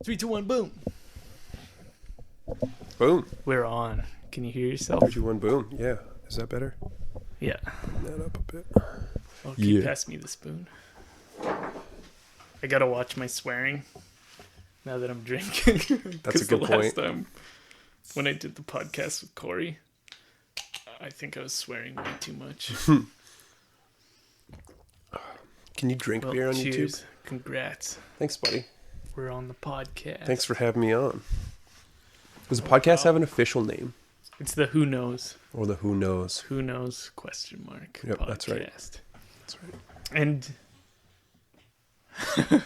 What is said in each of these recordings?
3, 2, 1, boom. Boom. We're on. Can you hear yourself? 3, 2, 1, boom. Yeah. Is that better? Yeah. That up a bit. Okay, Yeah. pass me the spoon. I gotta watch my swearing now that I'm drinking. That's a 'Cause the good last point. time when I did the podcast with Corey, I think I was swearing way too much. Can you drink beer on YouTube? cheers. Congrats. Thanks, buddy. We're on the podcast. Thanks for having me on. Does the podcast have an official name? It's the Who Knows. Or the Who Knows? Who Knows question mark Yep, podcast. that's right. That's right. And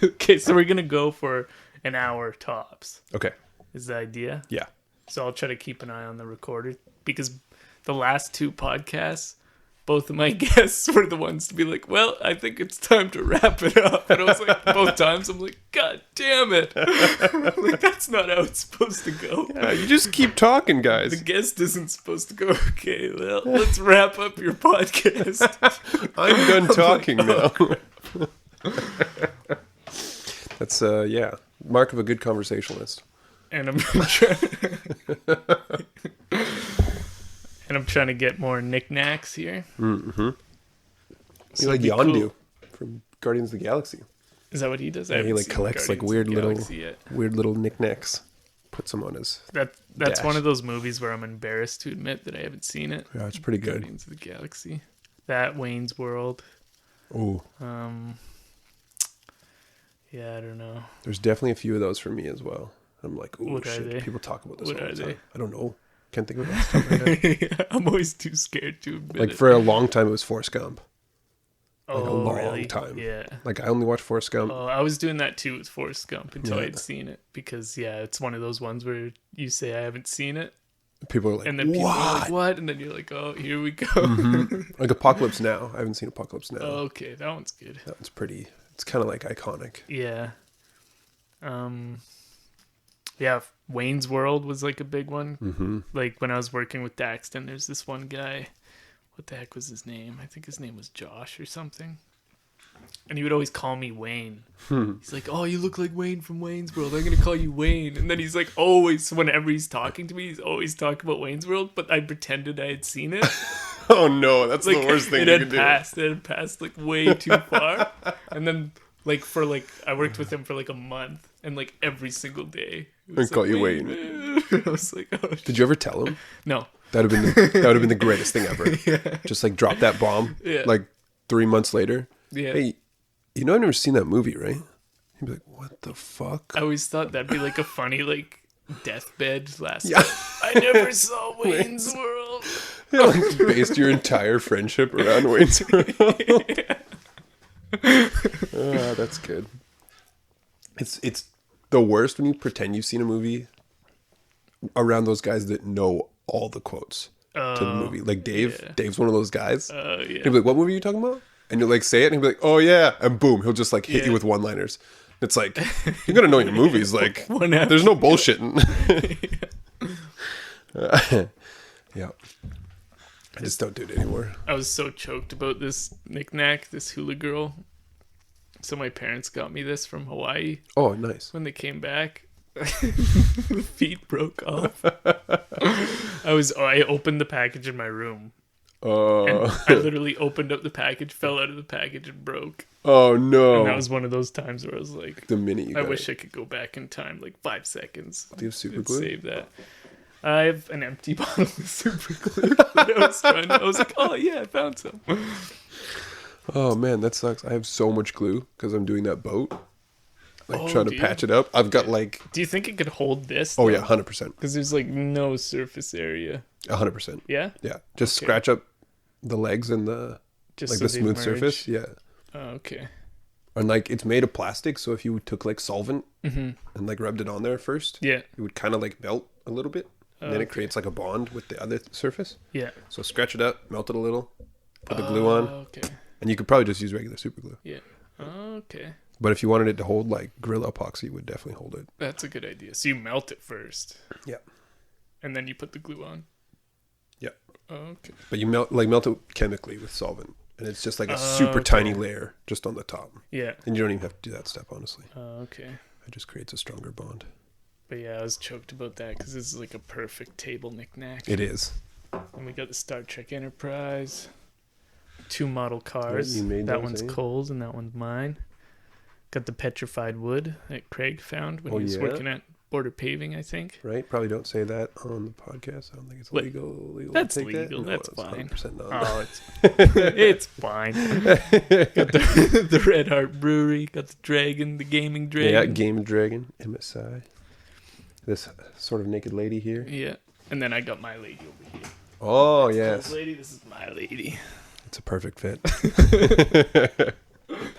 okay, so we're gonna go for an hour tops. Okay. Is the idea? Yeah. So I'll try to keep an eye on the recorder because the last two podcasts, both of my guests were the ones to be like, well, I think it's time to wrap it up. And I was like, both times, I'm like, God damn it. Like, that's not how it's supposed to go. Yeah, you just keep talking, guys. The guest isn't supposed to go, okay, well, let's wrap up your podcast. I'm done talking now. That's, yeah, mark of a good conversationalist. And I'm trying to get more knickknacks here. Mm-hmm. So You like it'd be Yondu from Guardians of the Galaxy. Is that what he does? I Yeah, he haven't like seen collects like Guardians weird of the little Galaxy yet. knickknacks. Puts them on his. That's dash. one of those movies where I'm embarrassed to admit that I haven't seen it. Yeah, it's pretty good. Guardians of the Galaxy. That Wayne's World. Oh, Yeah, I don't know. there's definitely a few of those for me as well. I'm like, oh What are shit, they? people talk about this What all are the time. they? I don't know. Can't think of it. Off the top of my head. I'm always too scared to admit Like it. for a long time, it was Forrest Gump. oh, a long really? time. Yeah. Like I only watched Forrest Gump. Oh, I was doing that too with Forrest Gump until Yeah. I'd seen it because yeah, it's one of those ones where you say I haven't seen it, People are like, and then people are like, what? "What?" And then you're like, "Oh, here we go." Like Apocalypse Now. I haven't seen Apocalypse Now. Oh, okay, that one's good. That one's pretty. It's kind of like iconic. Yeah. Yeah, Wayne's World was like a big one. Mm-hmm. Like when I was working with Daxton, there's this one guy. What the heck was his name? I think his name was Josh or something. And he would always call me Wayne. He's like, "Oh, you look like Wayne from Wayne's World. I'm gonna call you Wayne." And then he's like, always whenever he's talking to me, he's always talking about Wayne's World. But I pretended I had seen it. Oh no, that's Like the worst thing it you had can do. passed. It had passed like way too far. And then like I worked with him for like a month, and like every single day, it was And call like, you Wayne. I was like, oh, Did you ever tell him? no. That would have been the greatest thing ever. Just like drop that bomb. Yeah. Like 3 months later. Yeah. Hey, you know I've never seen that movie, right? He'd be like, "What the fuck?" I always thought that'd be like a funny like deathbed last. Yeah. I never saw Wayne's World. You like, based your entire friendship around Wayne's World. That's good. It's the worst when you pretend you've seen a movie around those guys that know all the quotes to the movie. Like Dave. yeah. Dave's one of those guys. Yeah. He'll be like, "What movie are you talking about?" And you'll like say it, and he'll be like, "Oh yeah," and boom, he'll just like hit Yeah. you with one-liners. It's like you're gonna know your movies. Like One after there's no bullshitting. Yeah, I just don't do it anymore. I was so choked about this knickknack, this hula girl. So my parents got me this from Hawaii Oh, nice. when they came back. The feet broke off. I opened the package in my room. And I literally opened up the package, fell out of the package, and broke. Oh no! And that was one of those times where I was like, the minute you I got wish it. I could go back in time, like 5 seconds. Do you have super and glue? save that. I have an empty bottle of super glue that I was like, oh yeah, I found some. Oh man, that sucks. I have so much glue because I'm doing that boat. Like Oh, trying to dude. patch it up. I've got like, Do you think it could hold this? oh yeah, 100%. Because there's like no surface area. 100%. Yeah? Yeah, just Okay. scratch up the legs and the Just like so the they smooth merge? surface. Yeah, Oh, okay. and like it's made of plastic, so if you took like solvent Mm-hmm. and like rubbed it on there first, Yeah. it would kind of like melt a little bit, and then it Okay. creates like a bond with the other surface. Yeah. So scratch it up, melt it a little, put the glue on, Okay. and you could probably just use regular super glue. Yeah. Okay. But if you wanted it to hold like Gorilla Epoxy, it would definitely hold it. That's a good idea. So you melt it first. Yeah. And then you put the glue on. Yeah. Okay. But you melt it chemically with solvent, and it's just like a super tiny layer just on the top. Yeah. And you don't even have to do that step, honestly. Okay. It just creates a stronger bond. But yeah, I was choked about that because this is like a perfect table knickknack. It is. And we got the Star Trek Enterprise. 2 model cars. Right, you made that those, one's eh? Cole's and that one's mine. Got the petrified wood that Craig found when he was working at Border Paving, I think. Right? Probably don't say that on the podcast. I don't think it's legal. That's to take legal. That? That's No, fine. 100% not. Oh, it's fine. Got the Red Heart Brewery. Got the Dragon, the Gaming Dragon. Yeah, Game Dragon, MSI. This sort of naked lady here. Yeah. And then I got my lady over here. Oh, That's yes. Cole's lady. This is my lady. It's a perfect fit.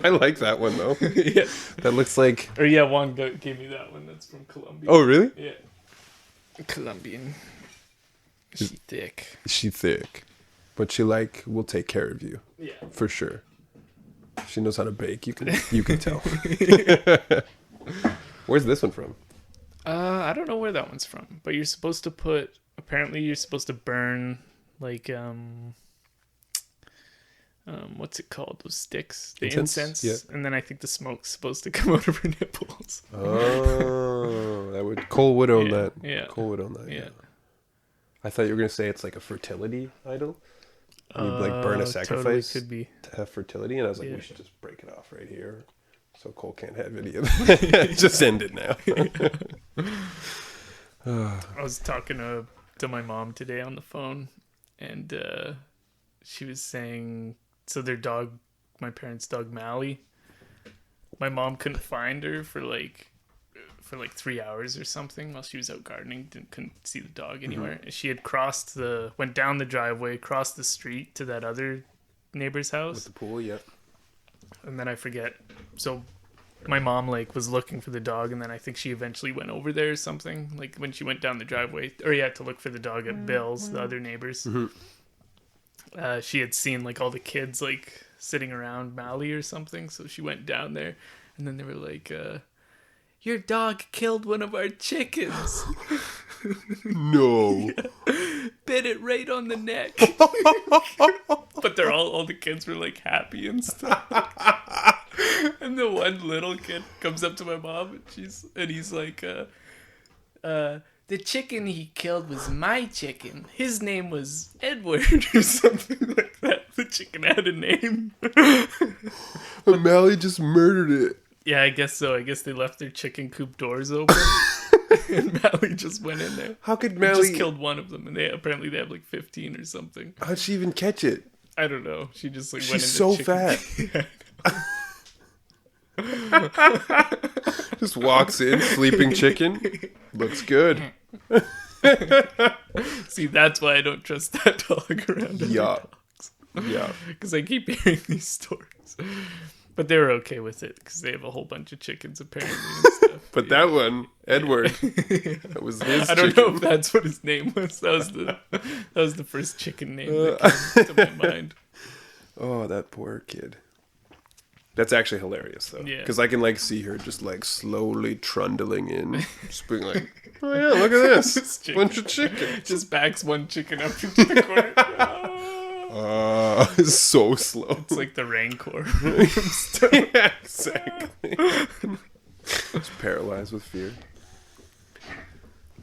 I like that one, though. Yeah. That looks like... Or yeah, Juan gave me that one. That's from Colombia. Oh, really? Yeah. Colombian. She thick. She thick. But she will take care of you. Yeah. For sure. She knows how to bake. You can tell. Where's this one from? I don't know where that one's from, but you're supposed to apparently you're supposed to burn like what's it called? Those sticks, the incense, Yeah. and then I think the smoke's supposed to come out of her nipples. Oh, Cole would own that. Yeah. Cole would own that. Yeah. I thought you were gonna say it's like a fertility idol. And you'd like burn a sacrifice could be. to have fertility, and I was like, Yeah. we should just break it off right here, so Cole can't have any of it. Just end it now. I was talking to my mom today on the phone, and she was saying, so their dog, my parents' dog Mally, my mom couldn't find her for like 3 hours or something while she was out gardening. Couldn't see the dog anywhere. Mm-hmm. She had went down the driveway, crossed the street to that other neighbor's house With the pool, yep. and then I forget. So my mom was looking for the dog, and then I think she eventually went over there or something. Like when she went down the driveway, or to look for the dog at Bill's, the other neighbors. Mm-hmm. She had seen all the kids sitting around Mally or something, so she went down there, and then they were like, "Your dog killed one of our chickens." No. Yeah. Bit it right on the neck. But they're all the kids were happy and stuff. And the one little kid comes up to my mom and he's like, the chicken he killed was my chicken. His name was Edward or something like that. The chicken had a name. O'Malley just murdered it. Yeah, I guess so. I guess they left their chicken coop doors open. And Mally just went in there. How could He Mally... just killed one of them, and they have 15 or something. How'd she even catch it? I don't know. She just went in. She's so fat. Just walks in, sleeping chicken. Looks good. See, that's why I don't trust that dog around other dogs. Yeah. Because I keep hearing these stories. But they were okay with it because they have a whole bunch of chickens apparently and stuff. But that one, Edward, that was his I don't chicken. know if that's what his name was. That was the first chicken name that came to my mind. Oh, that poor kid. That's actually hilarious though. Yeah. Because I can see her just slowly trundling in, just being like, "Oh yeah, look at this, bunch of chicken." Just backs one chicken up into the corner. It's so slow. It's like the Rancor. Yeah, exactly. It's paralyzed with fear.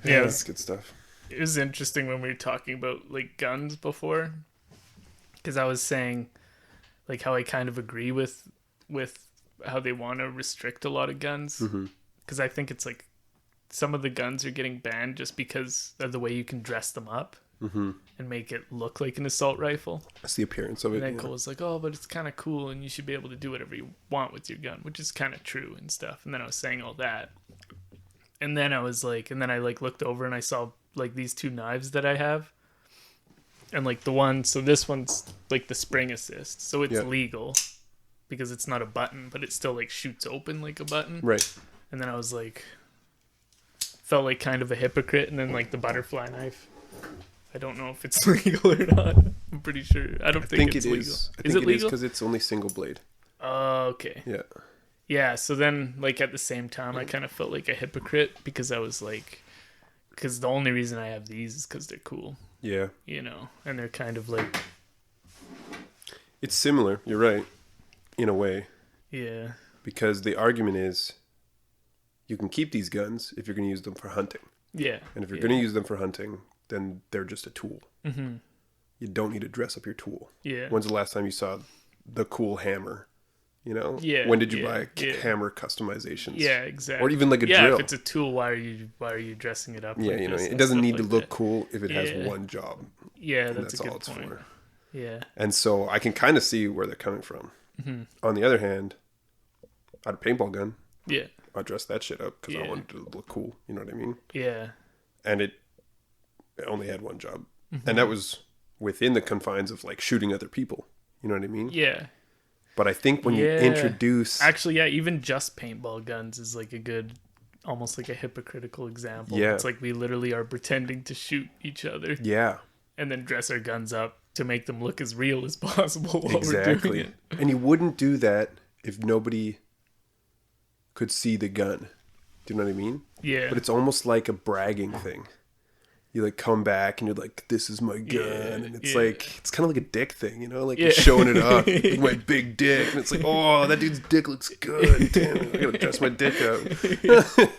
Yeah, that's good stuff. It was interesting when we were talking about guns before, because I was saying how I kind of agree with how they want to restrict a lot of guns, because I think it's some of the guns are getting banned just because of the way you can dress them up and make it look like an assault rifle. That's the appearance of it. And then Cole was like, "Oh, but it's kind of cool, and you should be able to do whatever you want with your gun," which is kind of true and stuff. And then I was saying all that, and then I was and then I looked over and I saw these 2 knives that I have, and the one. So this one's the spring assist, so it's legal because it's not a button, but it still shoots open like a button. Right. And then I was felt kind of a hypocrite, and then the butterfly knife. I don't know if it's legal or not. I'm pretty sure. I think it's legal. I think it is because it's only single blade. Oh, okay. Yeah. Yeah, so then, at the same time, I kind of felt like a hypocrite because I was because the only reason I have these is because they're cool. Yeah. And they're kind of It's similar, you're right, in a way. Yeah. Because the argument is, you can keep these guns if you're going to use them for hunting. Yeah. And if you're going to use them for hunting, then they're just a tool. Mm-hmm. You don't need to dress up your tool. Yeah. When's the last time you saw the cool hammer? You know? Yeah. When did you buy hammer customizations? Yeah, exactly. Or even like a drill. Yeah, if it's a tool, why are you dressing it up? Yeah, like you know, this it doesn't need like to look that. cool if it has one job. Yeah, and that's a good all it's point. for. Yeah. And so I can kind of see where they're coming from. Mm-hmm. On the other hand, I had a paintball gun. Yeah. I dressed that shit up because I wanted to look cool. You know what I mean? Yeah. And it only had one job. Mm-hmm. And that was within the confines of like shooting other people. You know what I mean? Yeah. But I think when you introduce... Actually, yeah, even just paintball guns is like a good, almost like a hypocritical example. Yeah. It's like we literally are pretending to shoot each other. Yeah. And then dress our guns up to make them look as real as possible while exactly. we're doing it. And you wouldn't do that if nobody could see the gun. Do you know what I mean? Yeah. But it's almost like a bragging thing. You like come back and you're like, this is my gun. Yeah, and it's like, it's kind of like a dick thing, you know? Like Yeah. you're showing it up. Like my big dick. And it's like, oh, that dude's dick looks good. Damn it. I gotta dress my dick up.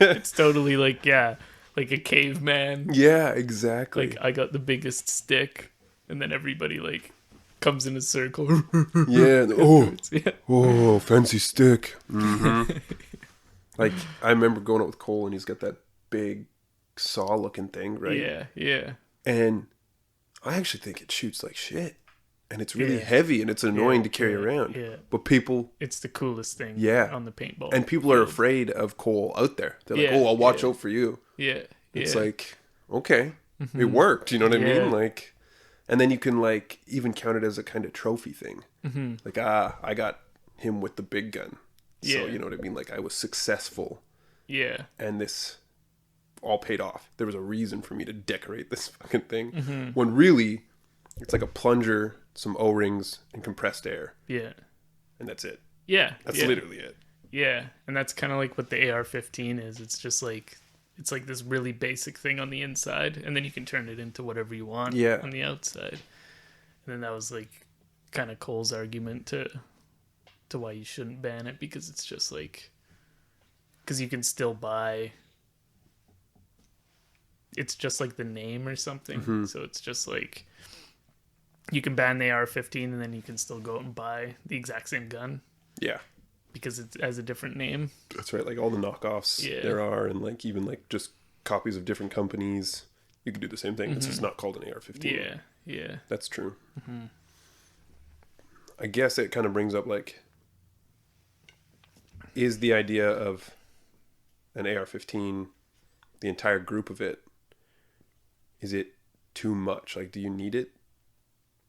It's totally like, yeah, like a caveman. Yeah, exactly. Like I got the biggest stick. And then everybody like comes in a circle. Yeah. Oh, Yeah. oh, fancy stick. Mm-hmm. Like I remember going out with Cole and he's got that big saw looking thing, right? Yeah, yeah. And I actually think it shoots like shit. And it's really heavy and it's annoying to carry around. Yeah. But people... It's the coolest thing on the paintball. And people are afraid of Cole out there. They're like, oh, I'll watch out for you. Yeah. It's like, okay, it worked. You know what I mean? Like, and then you can like even count it as a kind of trophy thing. Mm-hmm. Like, I got him with the big gun. So, you know what I mean? Like I was successful. Yeah. And this all paid off. There was a reason for me to decorate this fucking thing. When really, it's like a plunger, some O-rings, and compressed air. Yeah. And that's it. Yeah. That's literally it. Yeah. And that's kind of like what the AR-15 is. It's just like, it's like this really basic thing on the inside. And then you can turn it into whatever you want on the outside. And then that was like kind of Cole's argument to why you shouldn't ban it. Because it's just like, because you can still buy... It's just like the name or something. Mm-hmm. So it's just like you can ban the AR-15 and then you can still go out and buy the exact same gun. Yeah. Because it has a different name. That's right. Like all the knockoffs there are, and like even like just copies of different companies. You can do the same thing. It's just not called an AR-15. Yeah. Yeah. That's true. Mm-hmm. I guess it kind of brings up like, is the idea of an AR-15, the entire group of it, is it too much? Like, do you need it?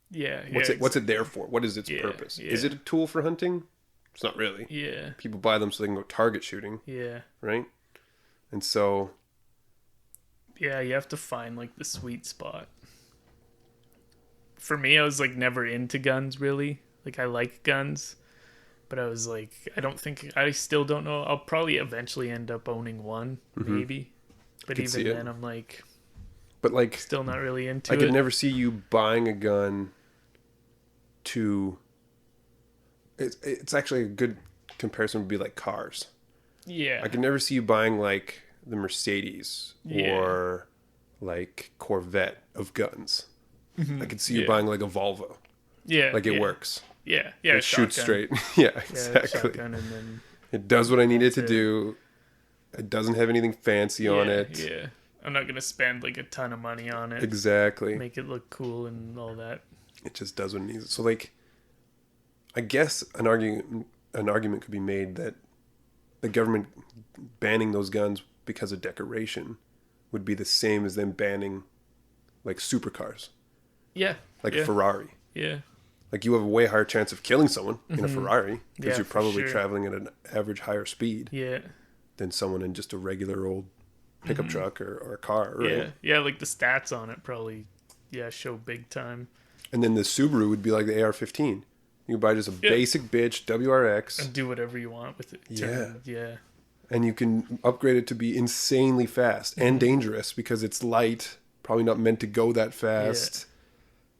Yeah. What's it there for? What is its purpose? Yeah. Is it a tool for hunting? It's not really. Yeah. People buy them so they can go target shooting. Yeah. Right? And so... Yeah, you have to find, like, the sweet spot. For me, I was, like, never into guns, really. Like, I like guns. But I was, like, I still don't know. I'll probably eventually end up owning one, maybe. But even then, I'm, like... But like, still not really into it. I could never see you buying a gun to... It's actually a good comparison would be like cars. Yeah. I could never see you buying like the Mercedes or like Corvette of guns. Mm-hmm. I could see you buying like a Volvo. Yeah. Like it works. Yeah. Yeah. It shoots straight. Yeah, exactly. And then... It does what I need it to do. It doesn't have anything fancy on it. Yeah. I'm not going to spend like a ton of money on it. Exactly. Make it look cool and all that. It just does what it needs. So like, I guess an argument could be made that the government banning those guns because of decoration would be the same as them banning like supercars. Yeah. Like a Ferrari. Yeah. Like you have a way higher chance of killing someone in a Ferrari because you're probably sure. traveling at an average higher speed than someone in just a regular old pickup truck or a car, right? Yeah, like the stats on it probably show big time. And then the Subaru would be like the AR-15. You can buy just a basic bitch WRX and do whatever you want with it. Yeah. And you can upgrade it to be insanely fast and dangerous because it's light, probably not meant to go that fast.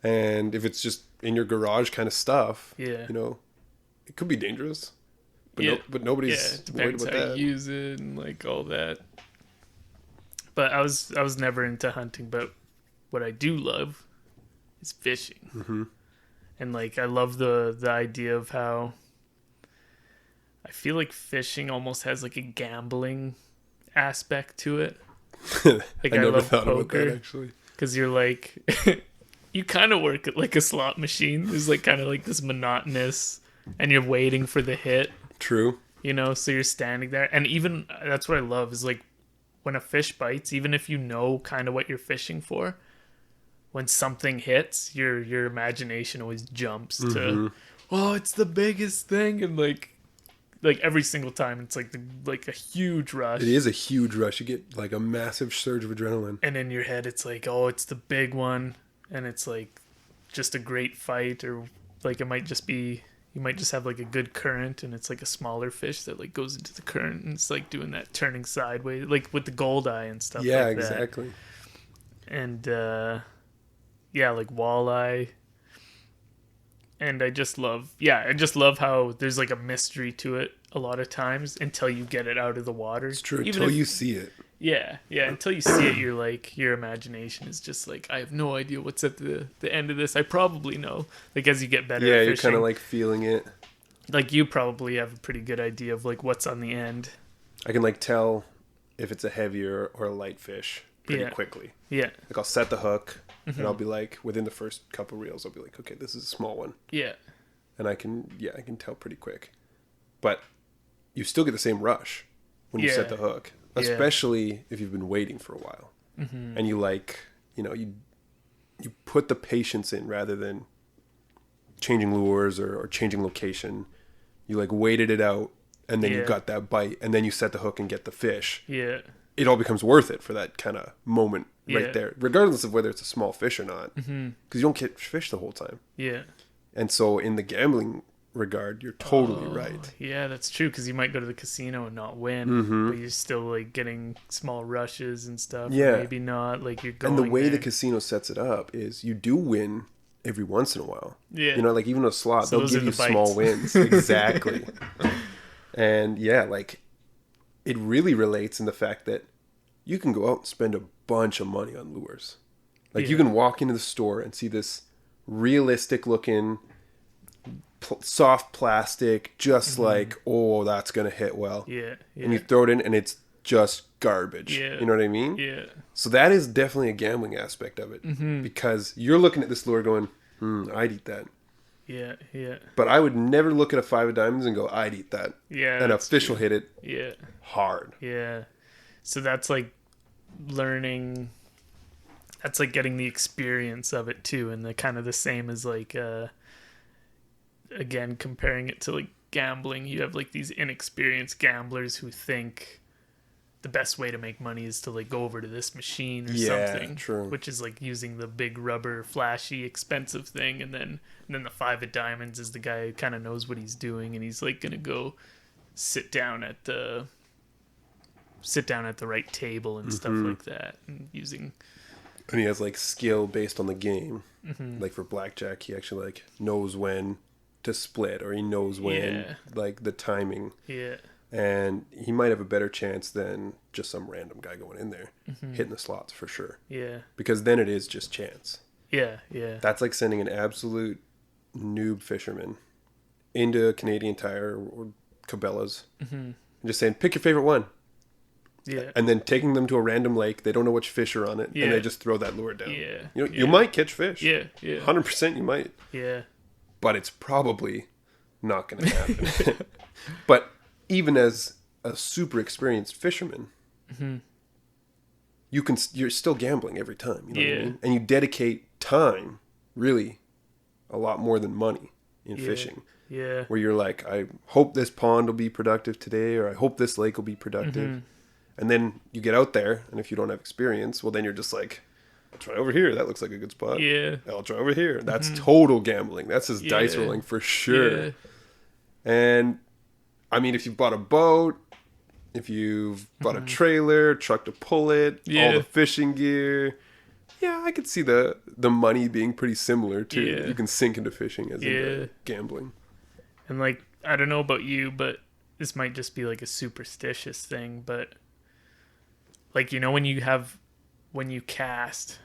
And if it's just in your garage kind of stuff, you know, it could be dangerous. but nobody's it worried depends about how that. you use it and like all that. But I was never into hunting, but what I do love is fishing. Mm-hmm. And like I love the idea of how I feel like fishing almost has like a gambling aspect to it. Like I never love thought about poker that actually. because you're like you kind of work at like a slot machine. There's like kind of like this monotonous, and you're waiting for the hit. True. You know, so you're standing there, and even that's what I love is like when a fish bites, even if you know kind of what you're fishing for, when something hits, your imagination always jumps to, oh, it's the biggest thing, and like every single time it's like a huge rush. It is a huge rush. You get like a massive surge of adrenaline. And in your head it's like, oh, it's the big one, and it's like just a great fight, or like it might just be, you might just have like a good current and it's like a smaller fish that like goes into the current and it's like doing that turning sideways, like with the gold eye and stuff. Yeah, like exactly. That. And yeah, like walleye. And I just love how there's like a mystery to it a lot of times until you get it out of the water. It's true. Until you see it. Yeah, until you see it, you're like, your imagination is just like, I have no idea what's at the end of this. I probably know. Like, as you get better at fishing. You're kind of like feeling it. Like, you probably have a pretty good idea of like what's on the end. I can like tell if it's a heavier or a light fish pretty quickly. Yeah. Like I'll set the hook and I'll be like, within the first couple reels, I'll be like, okay, this is a small one. Yeah. And I can tell pretty quick. But you still get the same rush when you set the hook. Especially if you've been waiting for a while. And you like, you put the patience in rather than changing lures or changing location. You like waited it out and then you got that bite and then you set the hook and get the fish. Yeah. It all becomes worth it for that kind of moment right there, regardless of whether it's a small fish or not. Because you don't catch fish the whole time. Yeah. And so in the gambling regard, you're totally right. Yeah, that's true, because you might go to the casino and not win, but you're still like getting small rushes and stuff. Yeah. Or maybe not. Like you're going. And the way there. the casino sets it up is you do win every once in a while. Yeah. Like even a slot, So they'll give you small wins. Exactly. And like it really relates in the fact that you can go out and spend a bunch of money on lures. Like you can walk into the store and see this realistic looking soft plastic, just like, oh, that's gonna hit well. Yeah. And you throw it in and it's just garbage. Yeah. You know what I mean? Yeah. So that is definitely a gambling aspect of it. Because you're looking at this lure going, I'd eat that. Yeah. But I would never look at a 5 of diamonds and go, I'd eat that. Yeah. And a fish will hit it hard. Yeah. So that's like learning, that's like getting the experience of it too, and the kind of the same as like again, comparing it to like gambling, you have like these inexperienced gamblers who think the best way to make money is to like go over to this machine or something. True. Which is like using the big rubber flashy expensive thing, and then the 5 of diamonds is the guy who kind of knows what he's doing, and he's like gonna go sit down at the right table and stuff like that, and using. And he has like skill based on the game. Like for blackjack, he actually like knows when to split, or he knows when like the timing. Yeah. And he might have a better chance than just some random guy going in there hitting the slots for sure. Yeah. Because then it is just chance. Yeah. That's like sending an absolute noob fisherman into a Canadian Tire or Cabela's and just saying, pick your favorite one. Yeah. And then taking them to a random lake, they don't know which fish are on it, and they just throw that lure down. Yeah. You might catch fish. Yeah. 100% you might. Yeah. But it's probably not going to happen. But even as a super experienced fisherman, you're still gambling every time. You know what I mean? And you dedicate time, really, a lot more than money in fishing. Yeah. Where you're like, I hope this pond will be productive today, or I hope this lake will be productive. And then you get out there, and if you don't have experience, well, then you're just like, I'll try over here. That looks like a good spot. Yeah. I'll try over here. That's total gambling. That's just dice rolling for sure. Yeah. And I mean, if you've bought a boat, if you've bought a trailer, truck to pull it, all the fishing gear, I could see the money being pretty similar too. You can sink into fishing as in gambling. And like, I don't know about you, but this might just be like a superstitious thing, but like, you know, when you cast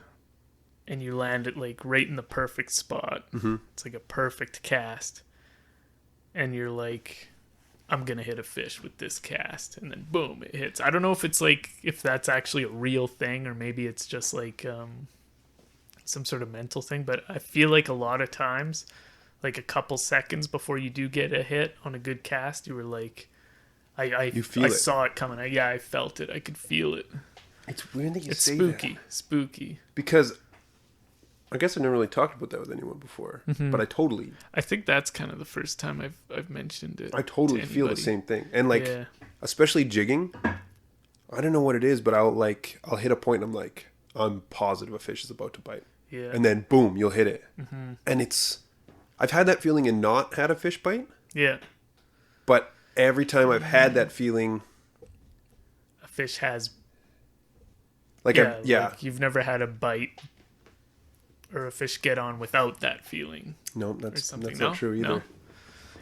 and you land it like right in the perfect spot, it's like a perfect cast, and you're like, I'm gonna hit a fish with this cast, and then boom, it hits. I don't know if it's like, if that's actually a real thing, or maybe it's just like some sort of mental thing, but I feel like a lot of times, like a couple seconds before you do get a hit on a good cast, you were like, I saw it coming. I felt it. I could feel it. It's weird that you It's say spooky. that. Spooky. Because I guess I've never really talked about that with anyone before. But I think that's kind of the first time I've mentioned it. I totally to feel the anybody. same thing. And like, Yeah. especially jigging, I don't know what it is, but I'll hit a point and I'm like, I'm positive a fish is about to bite. Yeah. And then boom, you'll hit it. And I've had that feeling and not had a fish bite. Yeah. But every time I've had that feeling, A fish has. like, Like you've never had a bite or a fish get on without that feeling. No, that's something. not No? true either. No?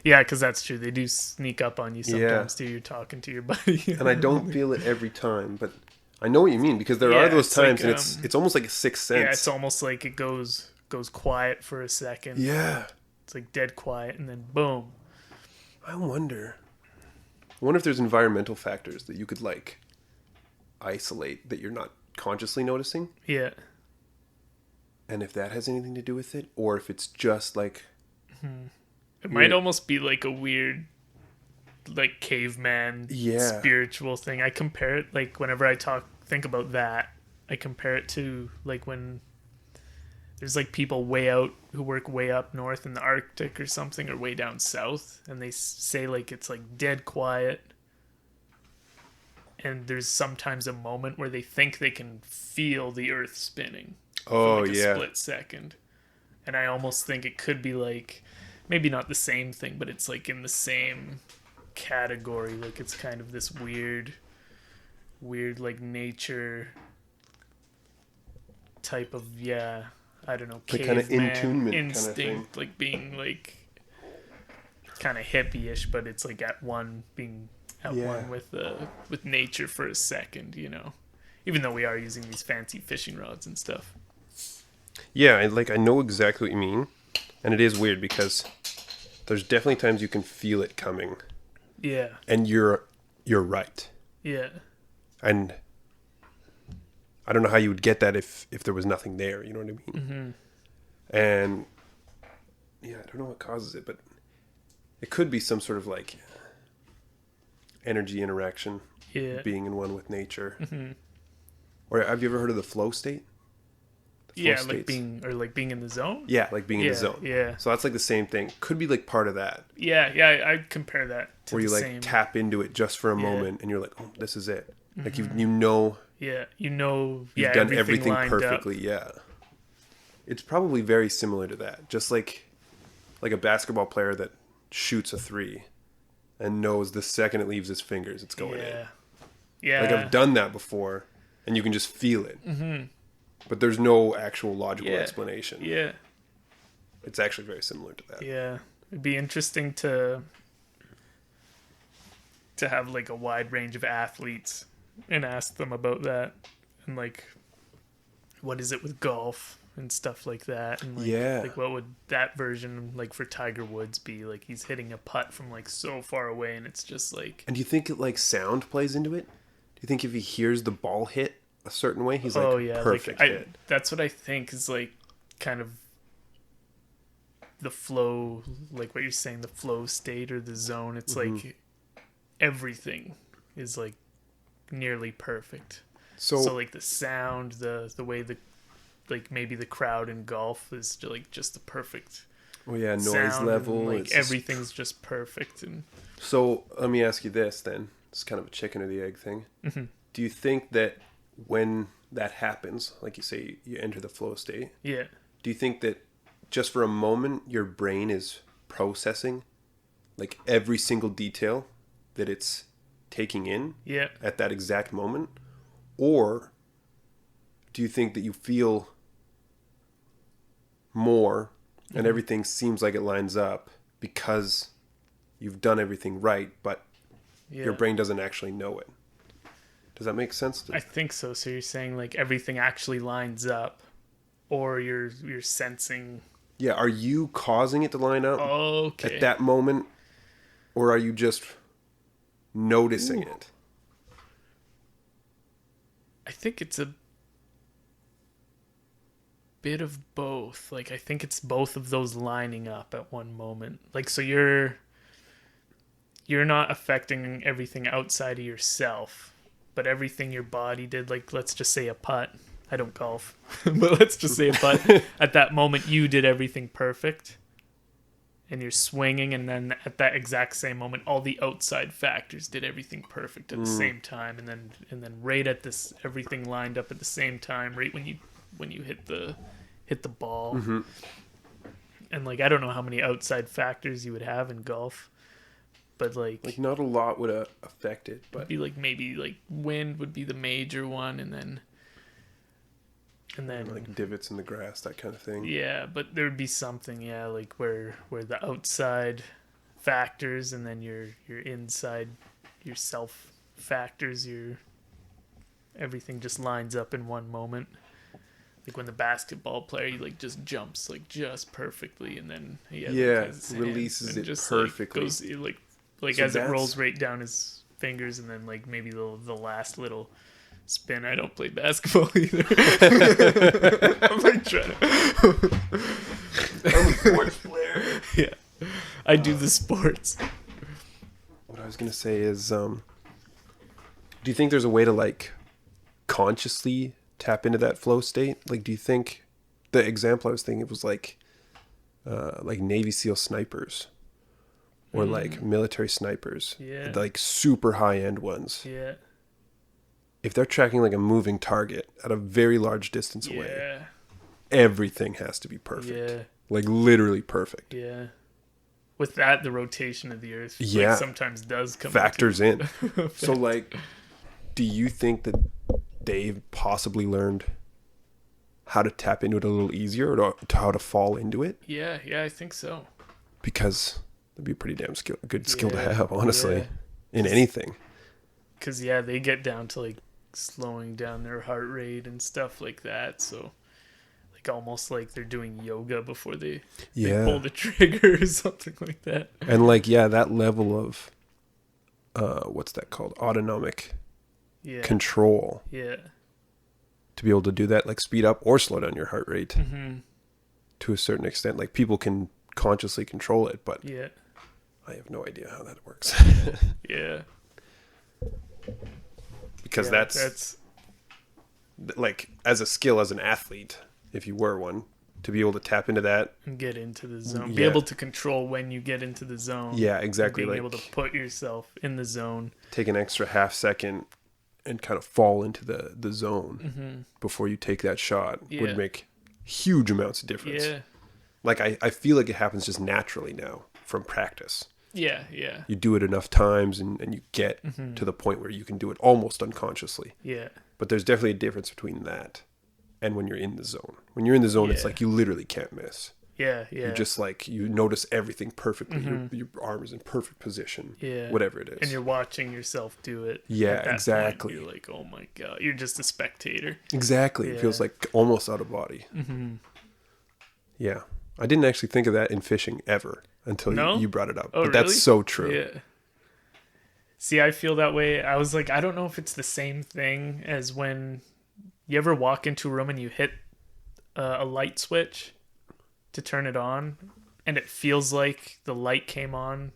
Yeah, because that's true. They do sneak up on you sometimes too. You're talking to your buddy. And I don't feel it every time, but I know what you mean, because there Yeah, are those it's times, like, and it's almost like a sixth sense. Yeah, it's almost like it goes quiet for a second. Yeah. It's like dead quiet, and then boom. I wonder if there's environmental factors that you could like isolate that you're not consciously noticing, Yeah. and if that has anything to do with it, or if it's just like It might almost be like a weird, like, caveman spiritual thing. I compare it, like, whenever I think about that, I compare it to, like, when there's, like, people who work way up north in the Arctic or something, or way down south, and they say, like, it's, like, dead quiet, and there's sometimes a moment where they think they can feel the earth spinning for, like, a split second. And I almost think it could be, like, maybe not the same thing, but it's like in the same category. Like, it's kind of this weird like nature type of, I don't know, kind of caveman intunement instinct, kind of thing. like being like kind of hippie-ish, but it's like being at one with nature for a second, you know, even though we are using these fancy fishing rods and stuff. Yeah, I know exactly what you mean, and it is weird because there's definitely times you can feel it coming. Yeah. And you're right. Yeah. And I don't know how you would get that if there was nothing there, you know what I mean? And yeah, I don't know what causes it, but it could be some sort of like energy interaction, being in one with nature. Or have you ever heard of the flow state? Like being in the zone. Yeah, like being in the zone. Yeah. So that's like the same thing. Could be like part of that. Yeah, I'd compare that to where you like same. tap into it just for a moment, and you're like, oh, this is it. Like you know. Yeah, you've done everything perfectly. Up. Yeah. It's probably very similar to that. Just like a basketball player that shoots a three and knows the second it leaves his fingers, it's going in. Yeah. Like I've done that before, and you can just feel it. But there's no actual logical explanation. Yeah. It's actually very similar to that. Yeah. It'd be interesting to have like a wide range of athletes and ask them about that, and like what is it with golf and stuff like that, and like, like what would that version like for Tiger Woods be like? He's hitting a putt from like so far away, and it's just like. And do you think like sound plays into it? Do you think if he hears the ball hit a certain way, he's like, perfect hit? That's what I think is like kind of the flow, like what you're saying, the flow state or the zone. It's like everything is like nearly perfect. So like the sound, the way the like maybe the crowd in golf is like just the perfect. Oh yeah, noise level. And, like everything's just perfect. And so let me ask you this then. It's kind of a chicken or the egg thing. Do you think that when that happens, like you say, you enter the flow state? Yeah. Do you think that just for a moment your brain is processing like every single detail that it's taking in at that exact moment? Or do you think that you feel more and everything seems like it lines up because you've done everything right, but your brain doesn't actually know it. Does that make sense? I think so. So you're saying like everything actually lines up, or you're sensing. Yeah, are you causing it to line up Okay. at that moment, or are you just noticing it? I think it's a bit of both. Like I think it's both of those lining up at one moment. Like so you're not affecting everything outside of yourself, but everything your body did, like let's just say a putt. I don't golf, but let's just say a putt. At that moment you did everything perfect. And you're swinging, and then at that exact same moment all the outside factors did everything perfect at the same time, and then right at this everything lined up at the same time right when you hit the ball. And like I don't know how many outside factors you would have in golf, but like not a lot would affect it, but be like maybe like wind would be the major one, and then like divots in the grass, that kind of thing. Yeah, but there would be something, like where the outside factors and then your inside, your self factors, your everything just lines up in one moment. Like when the basketball player he like just jumps like just perfectly, and then releases it just, perfectly. Like goes so as it rolls right down his fingers, and then like maybe the last little spin. I don't play basketball either. I'm like trying to. I'm a sports player. Yeah, I do the sports. What I was gonna say is, do you think there's a way to like consciously tap into that flow state? Like, do you think the example I was thinking was like Navy SEAL snipers or like military snipers, like super high end ones? Yeah. If they're tracking like a moving target at a very large distance away, everything has to be perfect. Yeah. Like literally perfect. Yeah. With that, the rotation of the earth like, sometimes does come factors in. So like, do you think that they've possibly learned how to tap into it a little easier, or how to fall into it? Yeah, I think so. Because that'd be a pretty damn good skill to have, honestly, in anything. Because they get down to like slowing down their heart rate and stuff like that. So like almost like they're doing yoga before they pull the trigger or something like that. And like, that level of, what's that called? Autonomic control. Yeah. To be able to do that, like speed up or slow down your heart rate to a certain extent. Like people can consciously control it, but I have no idea how that works. Because that's like, as a skill, as an athlete, if you were one, to be able to tap into that and get into the zone, be able to control when you get into the zone. Yeah, exactly. Being able to put yourself in the zone, take an extra half second and kind of fall into the zone before you take that shot would make huge amounts of difference. Like I feel like it happens just naturally now from practice. You do it enough times and you get to the point where you can do it almost unconsciously. But there's definitely a difference between that and when you're in the zone. When you're in the zone, it's like you literally can't miss. You're just like, you notice everything perfectly. Your arm is in perfect position. Whatever it is. And you're watching yourself do it. Exactly. You're like, oh my God. You're just a spectator. Exactly. It feels like almost out of body. Yeah. I didn't actually think of that in fishing ever until you brought it up. Oh, but that's so true. Yeah. See, I feel that way. I was like, I don't know if it's the same thing as when you ever walk into a room and you hit a light switch to turn it on, and it feels like the light came on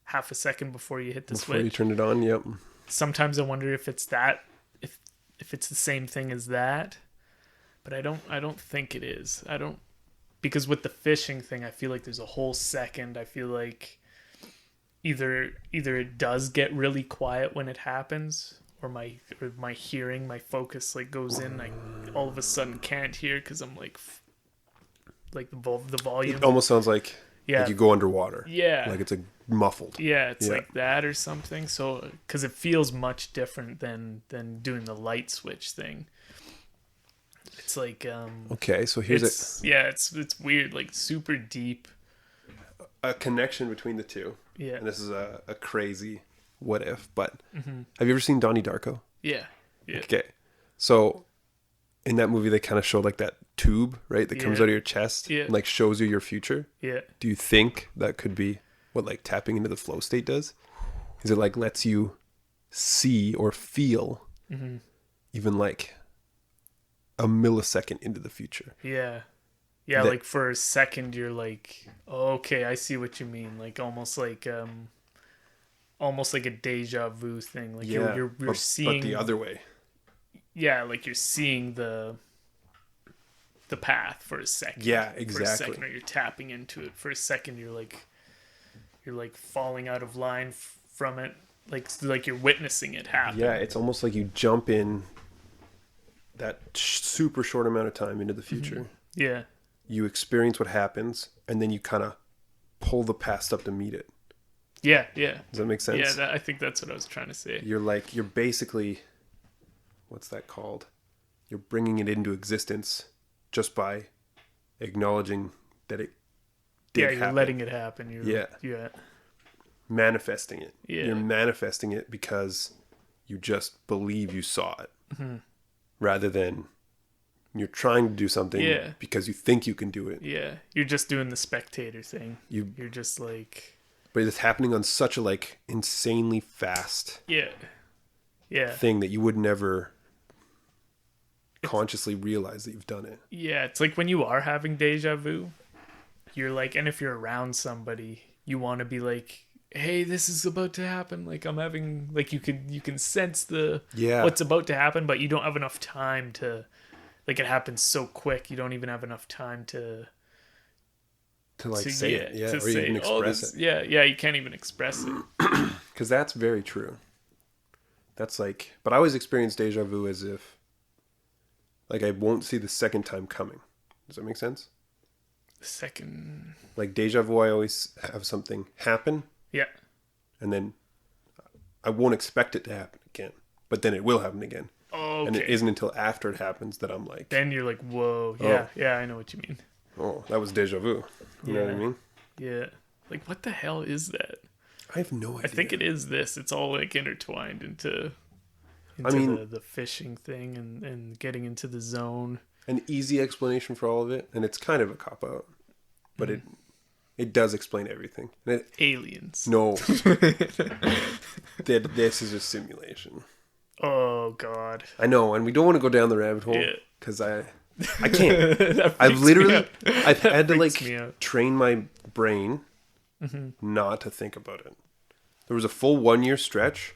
half a second before you hit the switch. Before you turned it on, yep. Sometimes I wonder if it's that, if it's the same thing as that, but I don't think it is. Because with the fishing thing, I feel like there's a whole second. I feel like either it does get really quiet when it happens, or my hearing, my focus like goes in. I all of a sudden can't hear because I'm like the volume. It almost sounds like you go underwater. Like it's muffled. It's like that or something. So because it feels much different than doing the light switch thing. It's like okay, so here's it's weird, like super deep. A connection between the two. Yeah. And this is a crazy what if, but have you ever seen Donnie Darko? Yeah. Yeah. Okay. So in that movie, they kind of show like that tube, right? That comes out of your chest and like shows you your future. Yeah. Do you think that could be what like tapping into the flow state does? Is it like lets you see or feel even like a millisecond into the future? Yeah. Yeah, like for a second you're like, oh, okay, I see what you mean. Like almost like a deja vu thing. Like you're seeing, but the other way. Yeah, like you're seeing the path for a second. Yeah, exactly. For a second, or you're tapping into it. For a second, you're like falling out of line from it. Like you're witnessing it happen. Yeah, it's almost like you jump in that super short amount of time into the future. Yeah. You experience what happens, and then you kind of pull the past up to meet it. Yeah, yeah. Does that make sense? Yeah, I think that's what I was trying to say. You're basically, what's that called? You're bringing it into existence just by acknowledging that it did happen. You're letting it happen. Yeah. Manifesting it. Yeah. You're manifesting it because you just believe you saw it. Rather than you're trying to do something because you think you can do it. Yeah. You're just doing the spectator thing. You're just like... But it's happening on such a like insanely fast thing that you would never consciously realize that you've done it. Yeah, it's like when you are having deja vu, you're like, and if you're around somebody, you want to be like, hey, this is about to happen. Like I'm having, like you can sense what's about to happen, but you don't have enough time to, like it happens so quick, you don't even have enough time to say it, or even express it. Yeah, you can't even express it. Because that's very true. That's like, but I always experience deja vu as if, like I won't see the second time coming. Does that make sense? Like deja vu, I always have something happen. Yeah. And then I won't expect it to happen again, but then it will happen again. Oh, okay. And it isn't until after it happens that I'm like... Then you're like, whoa. Yeah, yeah, I know what you mean. Oh, that was deja vu. You know what I mean? Yeah. Like, what the hell is that? I have no idea. I think it is this. It's all like intertwined into the fishing thing and getting into the zone. An easy explanation for all of it, and it's kind of a cop-out, but it does explain everything. Aliens. No. This is a simulation. Oh, God. I know, and we don't want to go down the rabbit hole, because I can't. I've had to like train my brain not to think about it. There was a full 1 year stretch.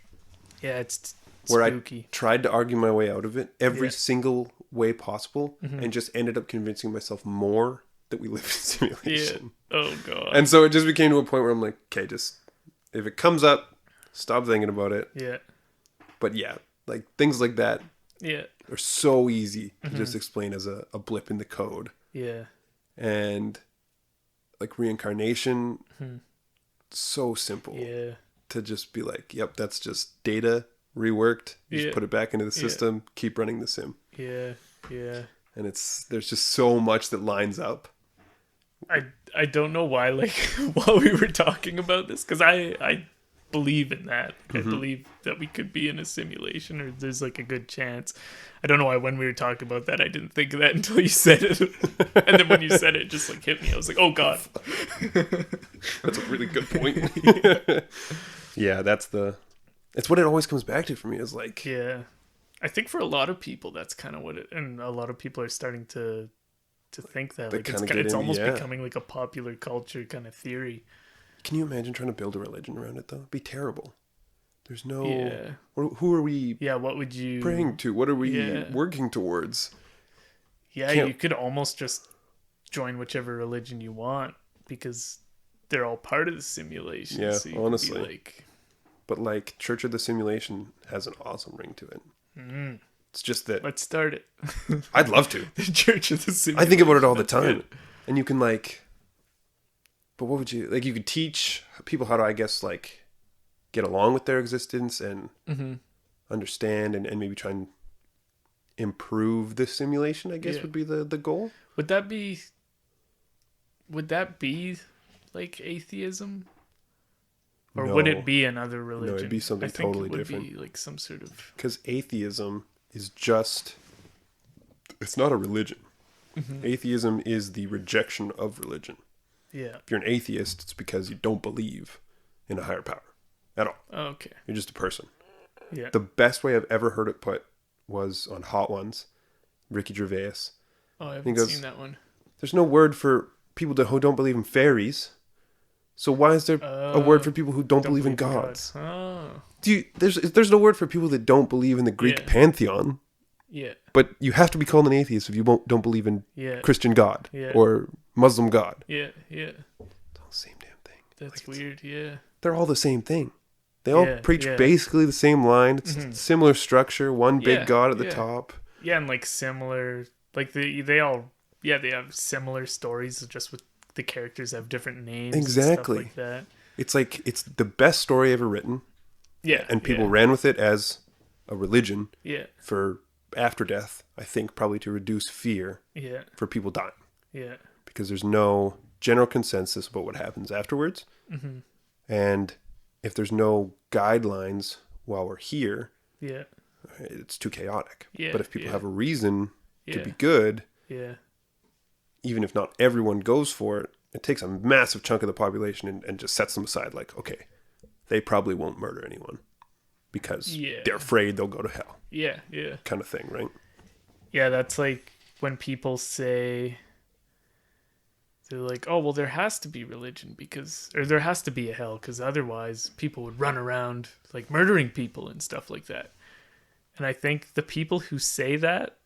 Yeah, it's where spooky. I tried to argue my way out of it every single way possible, and just ended up convincing myself more that we live in simulation. Yeah. Oh God. And so it just became to a point where I'm like, okay, just if it comes up, stop thinking about it. Yeah. But yeah, like things like that. Yeah. Are so easy to just explain as a blip in the code. Yeah. And like reincarnation, so simple. Yeah. To just be like, yep, that's just data reworked. You just put it back into the system, keep running the sim. Yeah. Yeah. And there's just so much that lines up. I don't know why, like, while we were talking about this, because I believe in that. I believe that we could be in a simulation, or there's like a good chance. I don't know why when we were talking about that I didn't think of that until you said it. And then when you said it, it just like hit me. I was like, oh God. That's a really good point. Yeah, it's what it always comes back to for me, is like... Yeah. I think for a lot of people that's kind of what it, and a lot of people are starting to think that, like it's almost becoming like a popular culture kind of theory. Can you imagine trying to build a religion around it, though? It'd be terrible. There's no... Yeah. Who are we... Yeah, what would you... praying to? What are we working towards? Yeah, you could almost just join whichever religion you want, because they're all part of the simulation. Yeah, so honestly. Like... But, like, Church of the Simulation has an awesome ring to it. It's just that... Let's start it. I'd love to. The Church of the Simulation. I think about it all the time. Good. And you can, like... But what would you... Like, you could teach people how to, I guess, like, get along with their existence and understand and maybe try and improve the simulation, I guess, would be the goal. Would that be, like, atheism? Or No. would it be another religion? No, it'd be something I think totally it would different. be like some sort of... Because atheism is just... It's not a religion. Mm-hmm. Atheism is the rejection of religion. Yeah. If you're an atheist, it's because you don't believe in a higher power at all. Okay. You're just a person. Yeah. The best way I've ever heard it put was on Hot Ones, Ricky Gervais. Oh, I He haven't goes, seen that one. There's no word for people who don't believe in fairies. So why is there a word for people who don't believe in gods? Oh. There's no word for people that don't believe in the Greek pantheon. Yeah. But you have to be called an atheist if you don't believe in Christian God or Muslim God. Yeah, yeah. It's all the same damn thing. That's weird, yeah. They're all the same thing. They all preach basically the same line. It's similar structure, one big God at the top. Yeah, and like similar, like they all have similar stories, just with the characters have different names. Exactly. And stuff like that. It's like, it's the best story ever written. Yeah. And people ran with it as a religion. Yeah. For after death, I think probably to reduce fear. Yeah. For people dying. Yeah. Because there's no general consensus about what happens afterwards. Mm-hmm. And if there's no guidelines while we're here, it's too chaotic. Yeah. But if people have a reason to be good, even if not everyone goes for it, it takes a massive chunk of the population and just sets them aside. Like, okay, they probably won't murder anyone because they're afraid they'll go to hell. Yeah, yeah. Kind of thing, right? Yeah, that's like when people say, they're like, oh, well, there has to be religion or there has to be a hell because otherwise people would run around like murdering people and stuff like that. And I think the people who say that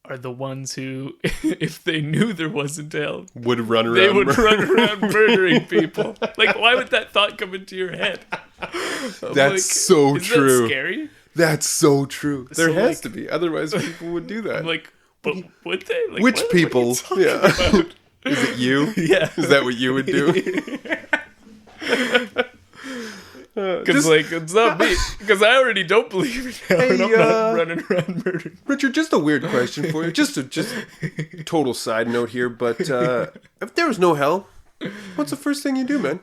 are the ones who, if they knew there wasn't hell, would run around. They would run around murdering people. Like, why would that thought come into your head? That's so true. Isn't that scary? That's so true. There So, has to be. Otherwise, people would do that. I'm like, but would they? Like, which people? Yeah. About? Is it you? Yeah. Is that what you would do? Because like it's not me. Because I already don't believe in hell, and I'm not running around murdering. Richard, just a weird question for you. Just total side note here, but if there was no hell, what's the first thing you do, man?